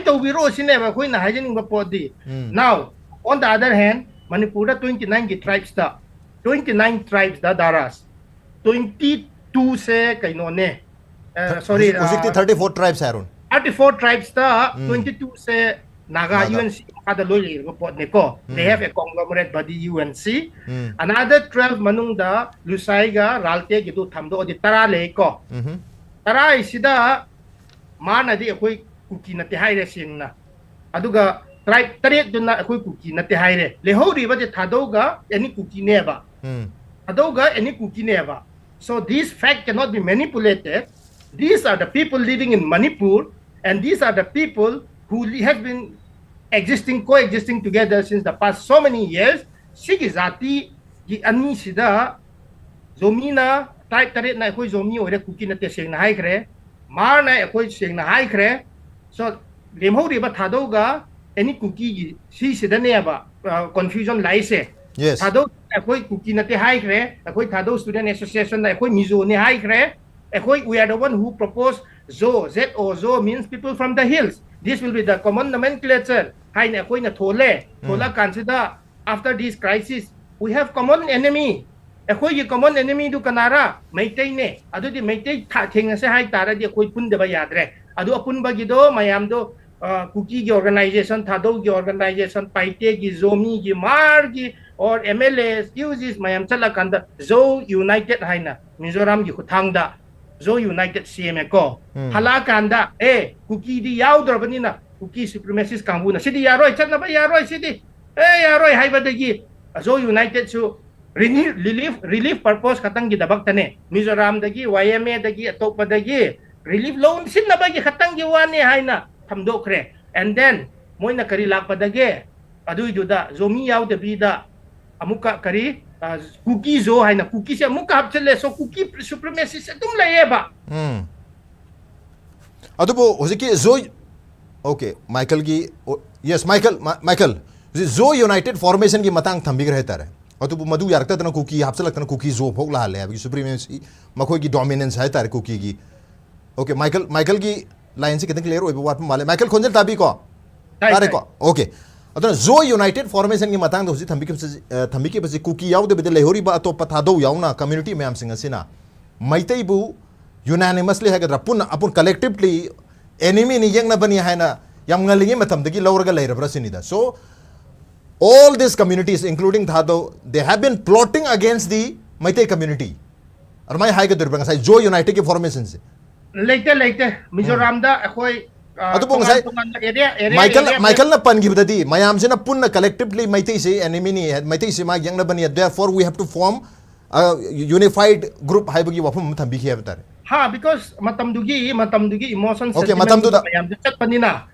to biro sineba koi na hajing ba podi now on the other hand Manipur 29 tribes da 29 tribes da daras 22 se kaino ne sorry 34 tribes Harun 34 tribes da 22 se Naga UNC ada loy report ne ko they have a conglomerate body UNC another 12 manung da Lusai ga Ralte gitu thamdo di tara le ko tara isida mana di akoi kuki na te haire singna aduga tribe taret duna akoi kuki na te haire le hori ba de thadoga any kuki neba thadoga any kuki neba so this fact cannot be manipulated. These are the people living in Manipur and these are the people who have been coexisting together since the past so many years. Sige zati gi ani sida zomina tribe taret na akoi zomi ore kuki na te sing na hai kre mar na akoi sing na hai kre so lemhori ba thadoga any cookie gi si sida ne ba confusion laise yes thado akoi cookie na te hai kre akoi thado student association na akoi mizo ne hai kre akoi we are the one who propose zo means people from the hills. This will be the common nomenclature hai na akoi na thola consider after this crisis we have common enemy akoi gi common enemy du kanara maitai ne adu di maitai tha theng se hai tara di akoi pun de ba yadre adu apun ba gi do mayam do Kuki organization, Thado organization, Paite gi Zomi gi Mar gi or MLS uses mayam chala kanda Zo United haina Mizoram gi kuthangda Zo United CMA ko hala kanda Kuki di yaw drabani na Kuki supremacist kambu na sidi yaroi chatna ba yaroi sidi yaroi haiba gi Zo United su relief purpose katang gi dabak tane Mizoram dagi YMA dagi atop dagi relief loan sin na ba gi katang gi wani haina thamdo kre and then moi na kari lak padage adu iduda zomi yaw de bida amuka kari cookie zo haina cookie se amuka hapchele so cookie supremacy se tum layeba adu bo hojiki zo okay Michael gi yes Michael zo united formation gi matang thambig rahta re adu bo madu yarta tana cookie hapchalak tana cookie zo phok la le abi supremacy makoi gi dominance hai tar cookie gi okay Michael gi line se kiteng clear hoibo wat male Michael khonjal tabi ko tare ko okay adona zo united formation ki matang do thambi ke basi cookie yaw de bedele hori ba to patha do yauna community mayam singa sina maitai bu unanimously hagadra pun apun collectively enemy ni yeng na bani haina yam ngalingi matam dagi lawrga lairabra sinida so all these communities including Thado they have been plotting against the Maitai community armai haiga durbanga sai zo united ki formation se later Mizoram da akoi adu bong sai Michael na pan gibdadi mayam se na punna collectively Maitai se enemy ni Maitai se ma yang na bani therefore we have to form unified group haibagi wafam thambi khi habatar ha because matamdugi emotion okay matamdu da mayam chat panina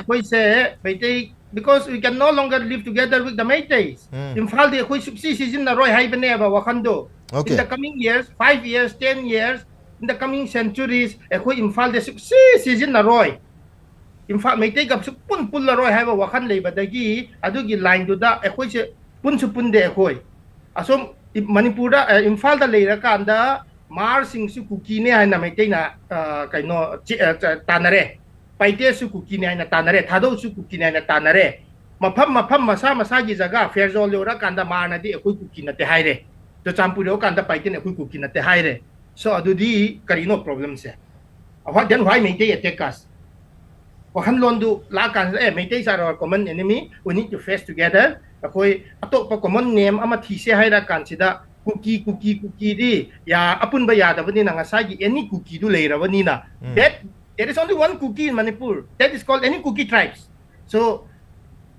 koi se Meitei because we can no longer live together with the Meiteis Imphal de koi subsi season na roy haibane ba wakando in the coming years 5 years 10 years in the coming centuries koi Imphal de subsi season na roy Imphal Meitei gap pun la roy haiba wakan leibadagi adugi line du da koi se pun de koi asom Manipur da Imphal da leira Mar sing su kuki ne hai na Meitei na kaino tanare paite su kuki ne hai na tanare thado su kuki ne hai na tanare mafam masa gi jaga ferzo leura kanda mar na di ekoi kuki na te haire to champuro kanda paite ne ekoi kuki na te haire so adudi karino problem se what then why Meitei attack us wahan londu la kan Meitei are our common enemy we need to face together akoi atop common name ama thise haira kan sida cookie di ya apun ba yada bani na ngasagi any cookie du leira bani na that there is only one cookie in Manipur that is called any cookie tribes so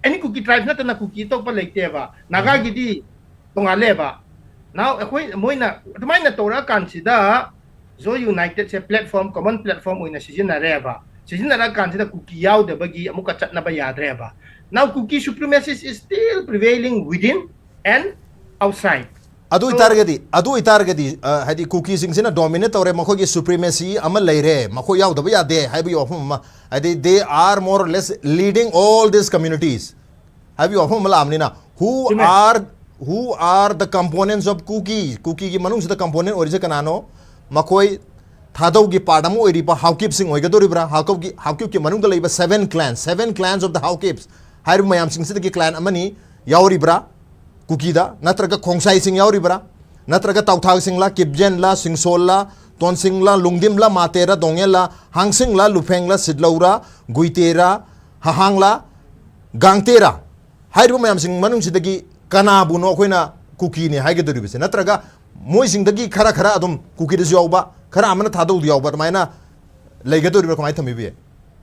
any cookie tribes na na cookie to pa leite ba nagagi di tongale ba now akoi moina tumai na tora kan sida zo united se platform common platform oina na reba na kan sida cookie yaw de bagi amuka chat na ba yadre ba now cookie supremacy is still prevailing within and outside adu itargadi hadi cookie sing sina dominate ore mako gi supremacy ama leire mako yaw daba yade haibi ofum hadi they are more or less leading all these communities haibi ofum malamni na who are the components of cookie gi manung sida component orisa kanano makoi thadau gi padam ori ba Haokip sing oiga doribra Haokip ki manung da leiba seven clans of the Haokips haibi mayam sing sida gi clan amani yauribra Kukida, natraga Kongsai sing yauribra, natraga Tautag sing la, Kipjen la, Singsol la, Ton sing la, Lungdim la, Matera, Dongel la, Hang sing la, Lupeng la, Sidlaura, Guitera, Hahang la, Gangtera. Hairu mayam sing manung sidagi kanabu no koina kuki ni haige doribise. Natraga moi sing dagi khara adum kuki de yauba, khara amana thadu yauba, maina leiga doribra kamai thamibi.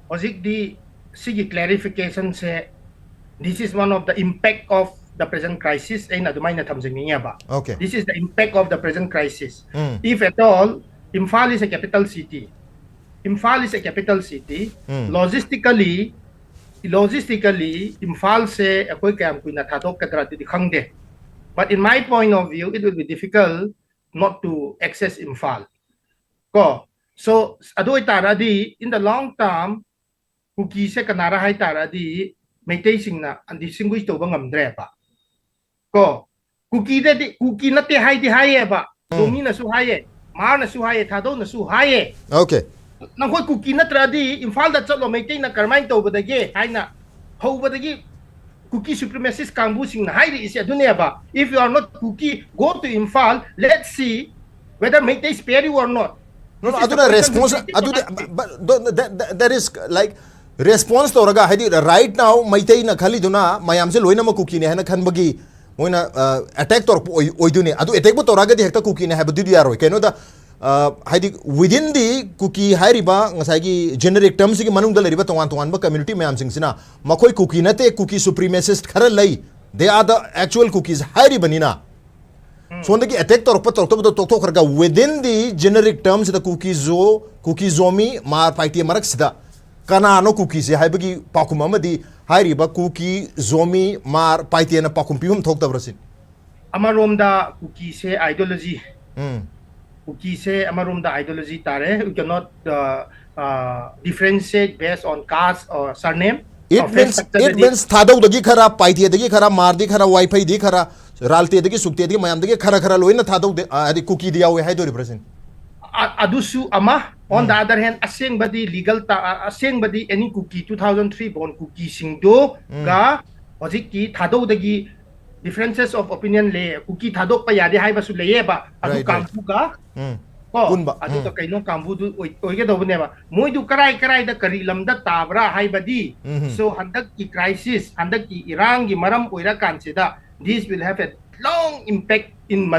Ozik di sigi clarification se this is one of the impact of the present crisis ay nadumay na tamjingniya ba. Okay. This is the impact of the present crisis. If at all, Imphal is a capital city. Logistically, Imphal se akoy kayam kuy nathadok kadrati di khangde. But in my point of view, it will be difficult not to access Imphal. So adoy taradi in the long term, kuki se kanara hay taradi Meitei sing na distinguish to bang amdre ba. Kuki na te hai di hai ba. Domi na su hai, mar na su hai, thado na su hai. Okay. Nang koi kuki na tradi Imphal da chalo Meitei na karmain to badage hai na ho badage cookie supremacist kambu sing na hai ri is adunia ba. If you are not cookie, go to Imphal. Let's see whether Meitei spare you or not. No, aduna response there is like response to raga hadi right now Meitei na khali duna mayam se loina ma cookie ne hana khan bagi moina attack tor oidune adu attack bo toraga di hekta cookie ne ha badu yaroi keno da hadi within the cookie hairiba ngasai gi generic terms gi manung da leriba tongan ba community mayam sing sina makoi cookie na te cookie supremacist khara lai they are the actual cookies hairiba nina so ndagi attack tor pa tor to kharga within the generic terms the cookie zomi mar paiti marak sida kana no cookie se haibagi pakum amadi hairiba cookie zomi mar paiti na pakum pium thok tabrasin amarom da cookie se ideology cookie se amarom da ideology tare you cannot differentiate based on caste or surname it means thadau dagi khara paiti dagi khara mar di khara wifi di khara ralte dagi sukte dagi mayam dagi khara loina thadau adi cookie dia we haidori present adusu ama on the other hand aseng badi legal aseng badi any cookie 2003 born cookie singdo ga hojik ki thadau dagi differences of opinion le cookie thadok pa yade hai basu leye ba adu kampu ga adu ka kaino kambu du oige do ne ba moi du karai da kari lamda tabra hai badi so handak ki crisis handak ki irang gi maram oira kansida this will have a long impact in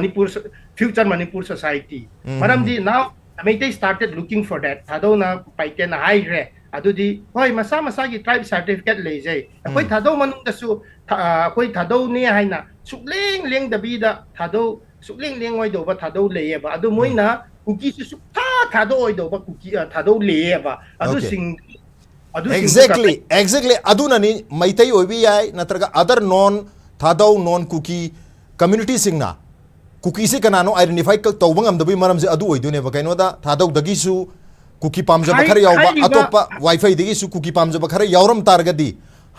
future Manipur society. Maram di now Meitei started looking for that. Thadau na paite na hai re. Adu di hoy masa gi tribe certificate le jai. Koi thadau manung da su koi thadau ne hai na sukling leng da bida thadau สุกเลี้ยงเลี้ยงไว้ดูว่าถ้าดูเลี้ยบอะดูมวยนะคุกกี้สุกถ้าดูไว้ดูว่าคุกกี้ถ้าดูเลี้ยบอะดูสิ่งexactly exactly aduna ni maitai obi yai natraga other non thadau non cookie community singna cookie se kanano identify ka tawbang am dabi maram se adu oidune ba kaino da thadau dagi su cookie pamja ba khare yawba atopa wifi dagi su cookie pamja ba khare yawram targadi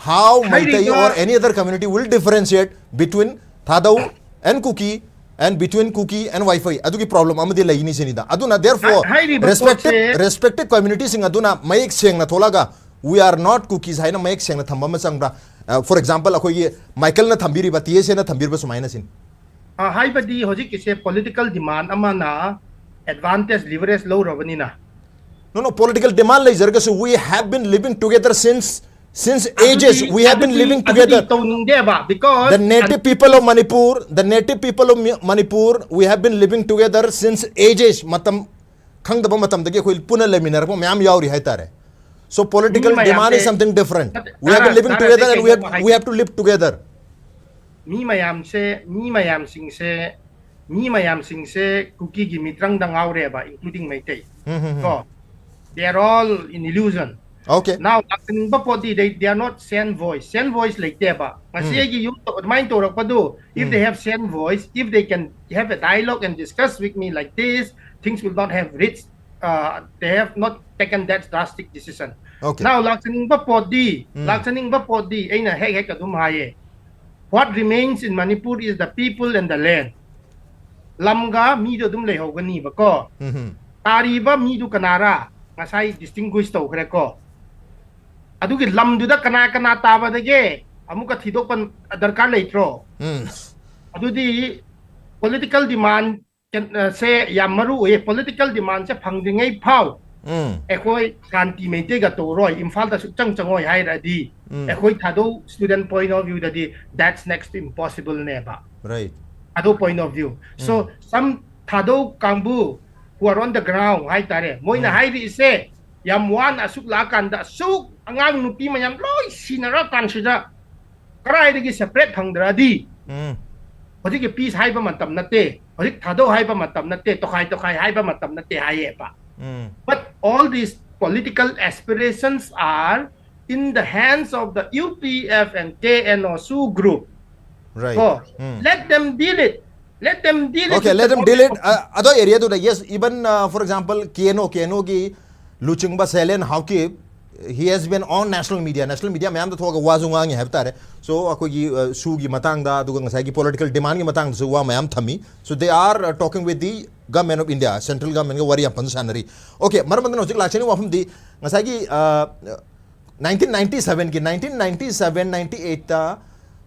how maitai or any other community will differentiate between thadau and cookie and between cookie and wifi adugi problem amadi laini senida aduna therefore respected community sing aduna mayek sengna tholaga we are not cookies haina mayek sengna thamba ma changra for example akoi michael na thambiri ba ts na thambir ba sumaina sin hai badi hoji kise political demand amana advantage leverage low robani na no political demand lai jarga so we have been living together since ages we have been living together because the native people of Manipur we have been living together since ages matam khangdaba matam dagi khoi puna leminar po myam yauri hai tare so political demand is something different we have been living together and we have to live together mi mayam sing se cookie gi mitrang dang aure ba including Meitei so they are all in illusion. Okay. Now, they are not send voice like that. If they have send voice, if they can have a dialogue and discuss with me like this, things will not have reached. They have not taken that drastic decision. Okay. Now, what remains in Manipur is the people and the land. Lamga mi do dum le hogani ba ko. Tariba mi do kanara. Ngasai distinguish to kre ko. Adugi lamduda kana taba dege amuka thidopan darkar leitro adudi political demand se yamaru e political demand se phangdingai phau ekoi shanti meite ga to roi imphal da changoi hai radi ekoi thado student point of view dadi that's next to impossible neba right ado point of view so some thado kambu who are on the ground hai tare moina hai ri se yam wan asuk la kan da suk angang nupi mayam loi sinara kan sida karai degi separate phangdradi hoji ke peace hai ba matam nate hoji thado hai ba matam nate to khai hai ba matam nate hai ba but all these political aspirations are in the hands of the UPF and KNOSU group right so let them deal it okay let them deal it other area to yes even for example KNO gi Lamjathang Haokip he has been on national media mayam da thoga wazunga ngi habtare so akogi su gi matang da duga ngasai gi political demand gi matang so wa mayam thami so they are talking with the government of India central government ga wari pan sanari okay marman no jik lachani wa di ngasai gi 1997 98 ta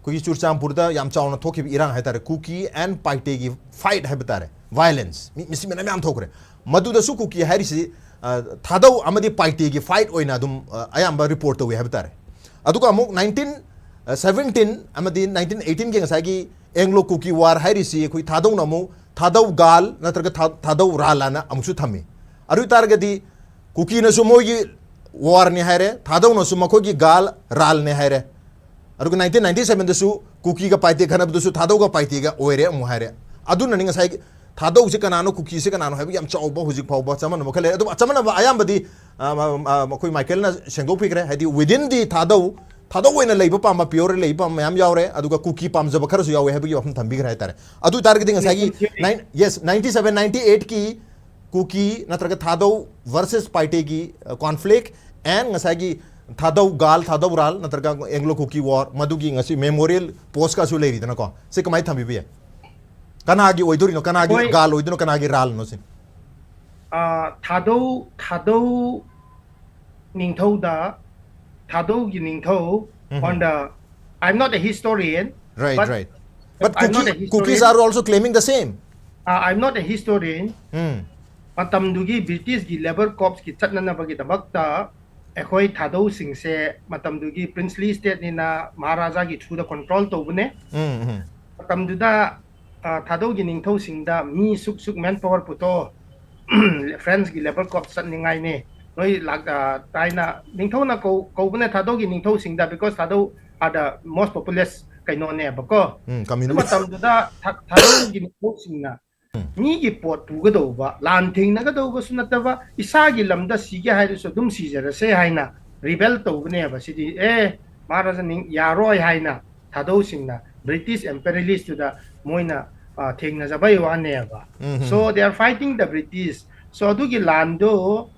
kogi churchampur da yam chawna thoki irang haitare cookie and paite gi fight habtare violence misi mena mayam thokre madu da su cookie harisi thadau amadi party gi fight oina dum ayamba report we have tare aduka amuk 1917 amadi 1918 ge ngasagi anglo cookie war hairisi khoi thadau namu thadau gal natraga thadau ralana amsu thami aru targadi cookie na sumo gi war ni haire thadau na sumo ko gi gal ral ne haire aru 1997 da su cookie ga party khana du su thadau ga party ga oire mu haire adu na ni ngasai thadau se kanano cookie se kanano habi yam chawba hujik phawba chaman mo khale adu chaman ba ayam badi koi michael na sengdo pikre hadi within the thadau oina leiba pam pure leiba mayam yaure aduga cookie pam jaba kharasu yawe habi apn thambi gra tare adu targeting asagi yes 97 98 ki cookie natraga thadau versus party ki conflict and ngasagi thadau gal thadau ral natraga anglo cookie war madugi ngasi memorial post ka su leiri dana ko se kamai thambi bi kanagi oidurino kanagi gal oidino kanagi ral no sin thadau ningthou da thadau gi ningthou on the I'm not a historian right but cookies are also claiming the same I'm not a historian matam dugi British gi labor corps ki chatna na bagi damakta ekhoi thadau sing se matam dugi princely state ni na maharaja gi through the control to bune matam duda thadau gi ningthou sing da mi suk manpower puto friends gi labor corps chat ningai ne noi lag taina ningthou na ko bune thadau gi ningthou sing da because thadau are the most populous kainone ba ko community matam da thadong gi singna mi gi pot pu ga do ba lan thing na ga do ba sunata ba isa gi lam da si ge hai so dum si jara se hai na rebel to ne ba si di Maharaja ning yaroi hai na thadong singna British imperialist da moina thing na jabai wa ne ba so they are fighting the British so du gi land do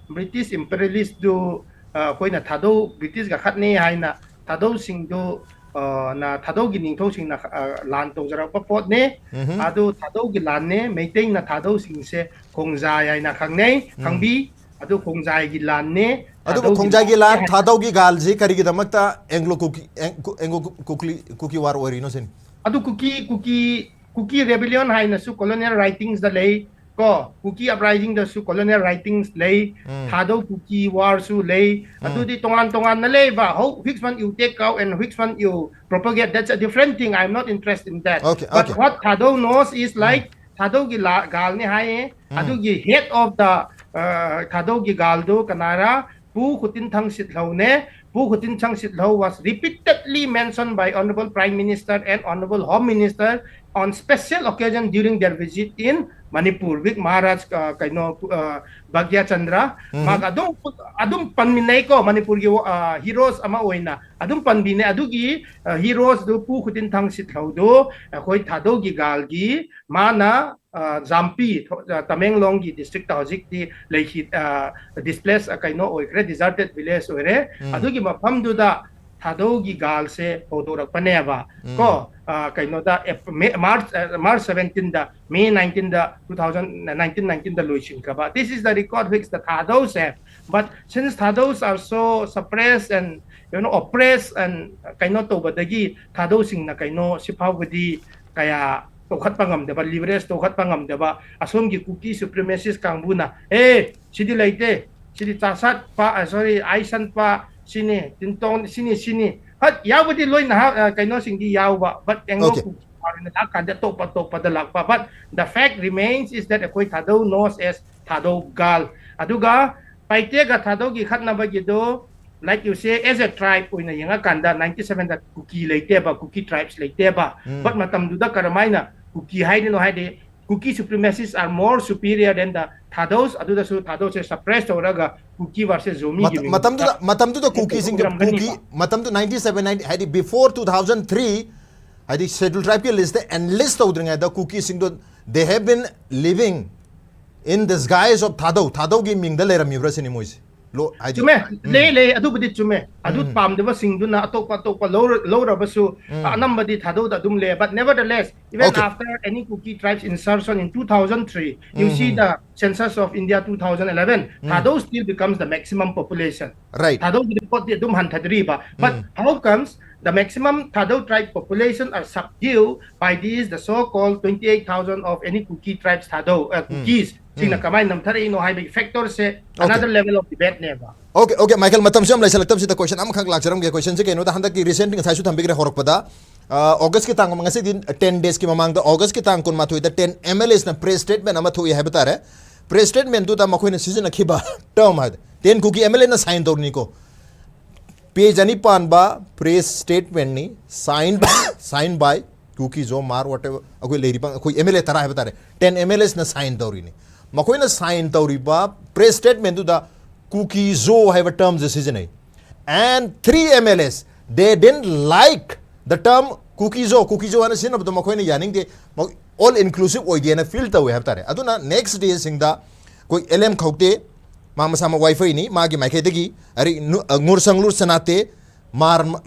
British imperialist do koina thadong British ga khat ne hai na thadong sing do na thadong gi ning thong sing na lan to jara pa pot ne adu thadong gi lan ne meiteng na thadong sing se khongjai ai na khang nei khangbi adu khongjai gi lan ne adu khongjai gi lan thadong gi gal ji kari gi damakta anglo cookie war ori no sen adu cookie rebellion hai na su colonial writings da lei ko cookie uprising da su colonial writings lei thadong cookie war su lei adu di tongan na lei ba how which one you take out and which one you propagate that's a different thing I'm not interested in that but what thadong knows is like thadong gi gal ni hai adu gi head of the thadong gi gal do kanara pu khutin thang sit lau ne pu khutin thang sit lau was repeatedly mentioned by honorable prime minister and honorable home minister on special occasion during their visit in Manipur with Maharaj kaino Bhagya Chandra mag adum panminay ko Manipur gi heroes ama oina adum panbine adugi heroes do pu khutin thang sit lau do khoi thadong gi gal gi mana Zampi Tamenglong gi district hojik di lehi displaced kaino oikre deserted village oire adugi mafam du da thadong gi gal se hodorak paneba ko kaino da March 17 da May 19 da 2019 da loishin ka ba this is the record which the thadongs have but since thadongs are so suppressed and oppressed and kaino to badagi thadong sing na kaino sipaw gudi kaya tokhat pangam deba liberals tokhat pangam deba asom gi cookie supremacist kangbuna sidi laite sidi chasat pa sorry aisan pa sini tintong sini hat yawdi loin ha kaino singdi yawa but englo cookie na kada to pa dalak pa but the fact remains is that akoi thadong knows as thadong gal aduga paite ga thadong gi khatna ba gi do like you say as a tribe oina yanga kanda 97 that cookie laite ba cookie tribes laite ba but matam duda karamaina cookie haide no haide cookie supremacists are more superior than the thadongs aduda su thadongs se suppressed oraga cookie versus zomi matam to the cookie sing cookie matam to 97 haide before 2003 haide scheduled tribe ke list and list odringa the cookie sing they have been living in this guise of thadong gi ming da leram yubra sini moise lo chume le adu budi chume adu pam de ba sing du na atop low rabasu anambadi thadong da dum le but nevertheless even after any cookie tribes insertion in 2003 you see the census of India 2011 thadong still becomes the maximum population right thadong report de dum han thadri ba but how comes the maximum thadong tribe population are subdued by these the so-called 28,000 of any cookie tribes thadong cookies sing na kamay nam thari no high factor se another level of debate never okay Michael matam siam lai selectam sita question am khang lakcharam ge question se ke no da handak ki recent ngai su thambigre horok pada August ki tang mangase din 10 days ki mamang da August ki tang kun ma thoi da 10 MLS na press statement ama thoi ha batare press statement tu da makhoi na season na khiba term ha 10 cookie MLA na sign dor ni ko page ani pan ba press statement ni signed by cookie zo mar whatever akoi leri pang akoi MLA tara ha batare 10 MLS na sign dor ni makhoi na sign dor ba press statement tu da cookie zo have a term decision and 3 MLS they didn't like the term cookie zo ana sin ab to makhoi na yaning de all inclusive idea na filter we have tare aduna next day singda koi LM khokte mama sama wifi ni magi maike degi ari ngur sanglur sanate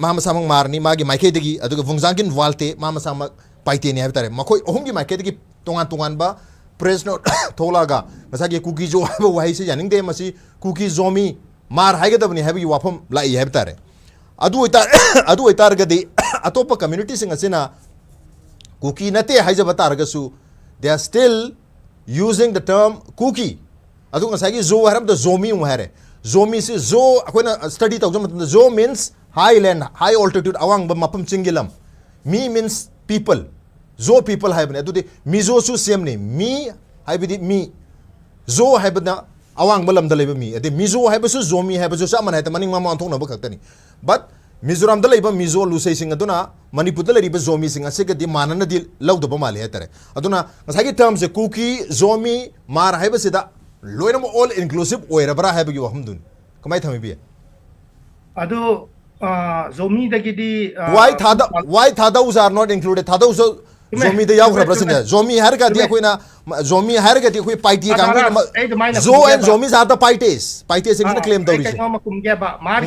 mama sama marni magi maike degi aduga vungzangin walte mama sama paite ni have tare makhoi ohum gi maike degi tongan ba press note tholaga masagi cookie zo ba wai se yaning de masi cookie zomi mar haige dabni have you wafam la I have tare adu itar ga de atopa community sing asina cookie nate haija batar ga su they are still using the term cookie adu ngasagi zo haram the zomi hare zomi se zo akoina study tawja matam zo means highland high altitude awang ba mapam chingilam mi means people zo people haibne adu de mizo su same ne mi haibidi mi zo haibna awang balam daleba mi ade mizo haibasu zomi haibasu sa man haita maning mama anthong na ba khaktani but Mizoram the लेबा मिजो लुसै सिंग अदुना Manipur the लेबा जोमी सिंग असे गदि मानन दि लौदब माले हतरे अदुना ngसागी term से cookie Zomi मार हाइबा सिदा लोइनम all inclusive ओइरबरा हाइबगी वहमदुन कमाय थमी बि अदु Zomi दगिदी why thadaus are not included thadaus zomi de yaw represent zomi har ka dia koina zomi har ka dia koi party ka zo and zomi are the parties in the claim dori se ma kum ge ba mar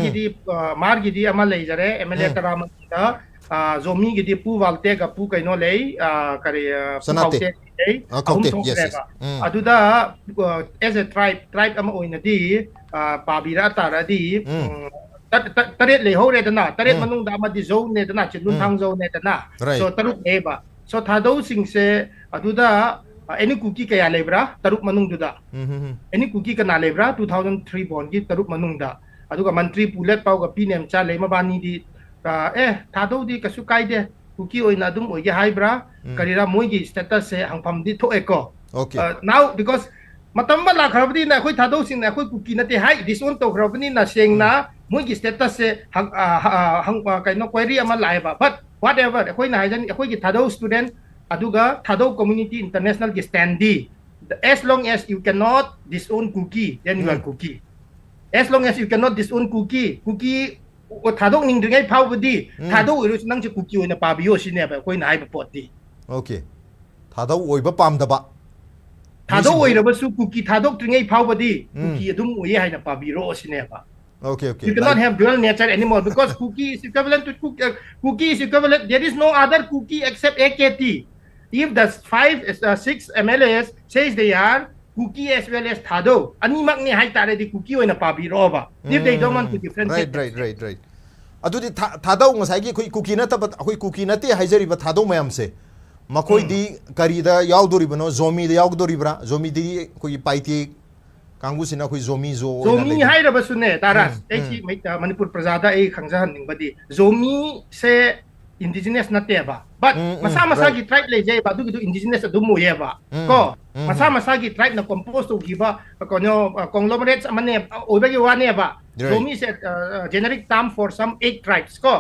gi di ama lei jare mla karam ta zomi gi di pu walte ga pu kaino lei kare sanate yes adu da as a tribe ama oina di pabira tara di taret le ho re dana taret manung da ma di zone ne dana chilun thang zone ne dana so taruk e ba so thado sing se aduda any cookie kaya lebra taruk manung duda any cookie kana lebra 2003 born gi taruk manung da aduga mantri pulet pau ga pinem cha le ma bani di thado di kasu kai de cookie oina dum oi ge haibra karira moi gi status se hangpham di tho eko okay now because matam ba la khrabdi na khoi thado sing na khoi cookie na te hai this one to khrabni na seng na moi gi status se hang kai no query ama lai ba but whatever khoi na hajan khoi gi thado student aduga thado community international gi standi as long as you cannot disown cookie then you are cookie as long as you cannot disown cookie thado ning dringai phau budi thado iru nang che cookie oina pa biyo sine ba khoi na hai ba pot di okay thado oi ba pam da ba thado oi ra ba su cookie thado dringai phau budi cookie adum oi hai na pa biro sine ba okay you cannot have dual nature anymore because cookie is equivalent to cookie is equivalent there is no other cookie except AKT if the 6 MLAs says they are cookie as well as thado animak ni hai tare di cookie oina pa biro ba if they don't want to differentiate right adudi thado ngasai gi cookie na ta khoi cookie na te haijari ba thado mayam se makoi di karida yaudori bano zomi da yaudori bra zomi di koi paiti kangu sina khoi zomi hai ra basune taras ei manipur prajada ei khangja han ning badi zomi se indigenous na te ba but masa gi tribe le jai ba du indigenous adu mo ye ba ko masa gi tribe na compose to giba ko no conglomerates amane obegi wane ba zomi se generic term for some 8 tribes ko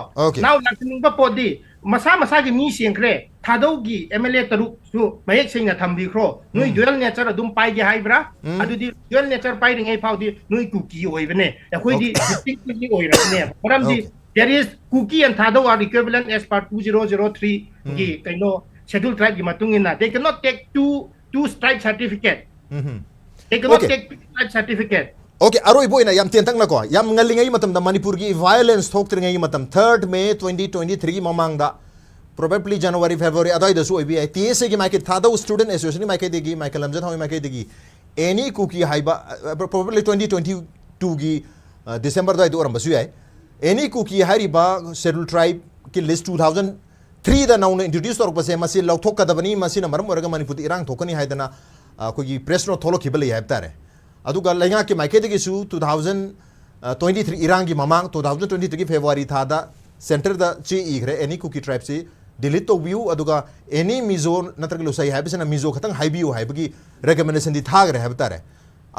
now laking ba podi masa gi mi singkre thado gi MLA taru su mayek sing na thambi kro nui dual nature adum pai gi hai bra adu di dual nature pai ring ei phau di nui cookie oi bane khoi di distinctly oi ra ne param di there is cookie and thado are equivalent as per 2003 gi kaino scheduled tribe gi matungina they cannot take two tribe certificate they cannot take tribe certificate okay aroi boina yam tian tang na ko yam ngalingai matam da manipur gi violence thok tringai matam 3rd May 2023 mamang da probably January February adai da su obi TSA gi maike thada student association maike degi Michael Lamjathang maike degi any cookie haiba probably 2022 gi December da oram basu ai any cookie hariba scheduled tribe ki list 2003 da now introduce tor pase masi lokthok kadabani masi na maram oraga manipur irang thokani haidana ko gi press no tholo khibali haibtare aduga lenga ki maike degi su 2023 irang gi mamang 2023 gi February thada center da chi igre any cookie tribe si delete to view aduga any mizo natrag losai habisana mizo khatang haibiu haibagi recommendation di thagre habtare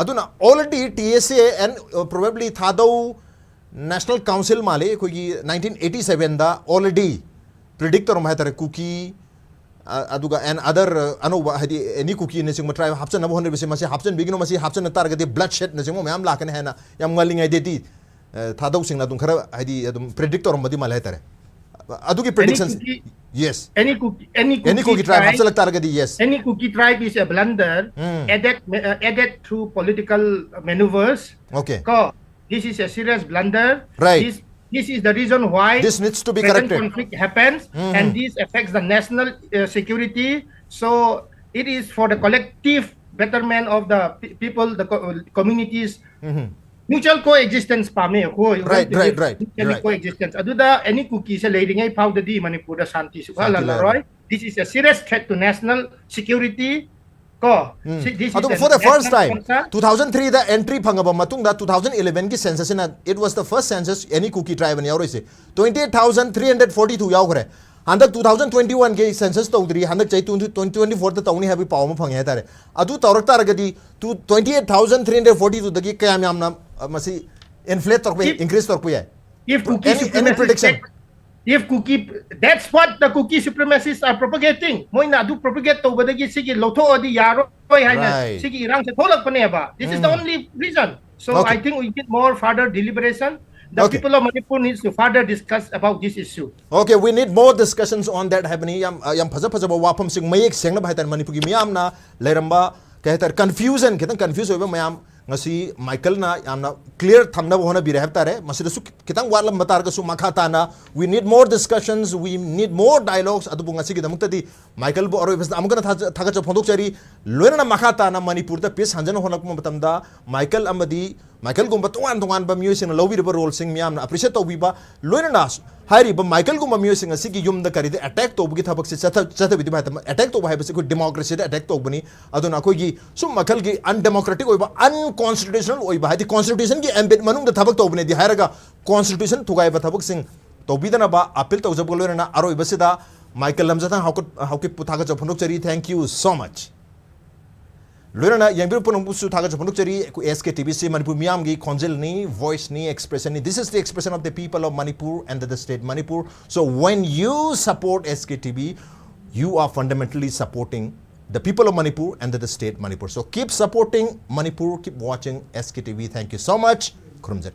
aduna already TSA and probably thadau national council male kogi 1987 da already predictor mahatare cookie aduga and other anuba hadi any cookie ne sing try hapsan na honre bisi masi hapsan bigino masi hapsan na target bloodshed ne sing mo mayam lakane hena yam ngalingai de di thadau sing na dum khara hadi adum predictor madi mal hetare adugi predictions yes any cookie tribe hapsan lagta target yes any cookie tribe is a blunder added through political maneuvers okay this is a serious blunder right this is the reason why this needs to be corrected conflict happens and this affects the national security so it is for the collective betterment of the people the communities mutual coexistence pa me ko right coexistence aduda any cookie sa leading ay pau di manipur da santi suhala roy this is a serious threat to national security ko for the first time 2003 the entry phangaba matung da 2011 ki census na it was the first census any cookie tribe ne yauroi se 28342 yaw khare handak 2021 ke census tawdri handak chai 2024 ta tawni habi paw ma phange tare adu tawrak taragadi 28342 dagi kayam yamna masi inflate tor pe increase tor pe if cookie any supremacists prediction? if cookie, that's what the cookie supremacists are propagating. Moi na do propagate to badagi sige lotho adi yaro haina Right. sige irang se tholak pane ba. This is the only reason. So Okay. I think we need more further deliberation. The Okay. people of Manipur needs to further discuss about this issue. Okay, we need more discussions on that happening. Yam phaja phaja ba wapam sing mayek sengna ba haitan Manipur gi miyam na leramba kahtar confusion kitang confuse hoiba mayam ngasi Michael na yamna clear thamna hona bi rehta re masida su kitang walam batar ka su makhata na we need more discussions, we need more dialogues adu ngasi gi damukta di Michael bo aro bes amgana thaga cha phondok chari loina na makhata na Manipur ta pis hanjana honak mo batamda Michael amadi Michael gumba tungan ba music na lobi ba role sing miyam na appreciate to bi ba loina na hari ba Michael gumba music asi gi yum da kari de attack to bi thabak se chatha bi ba attack to ba hai bas ko democracy de attack to bani adu na ko gi sum Michael gi undemocratic oi ba unconstitutional oi ba hai di constitution gi embed manung da thabak to bani di hairaga constitution thugai ba thabak sing to bi da na ba appeal to jab loina na aro ibasida Michael Lamjathang Haokip puthaga chapondok chari, thank you so much. Lorena yangbir punong pusu thaga chapondok chari ku SKTV se Manipur miyam gi konjel ni voice ni expression ni. This is the expression of the people of Manipur and the state Manipur. So when you support SKTV, you are fundamentally supporting the people of Manipur and the state Manipur. So keep supporting Manipur, keep watching SKTV. Thank you so much. Kurumjet.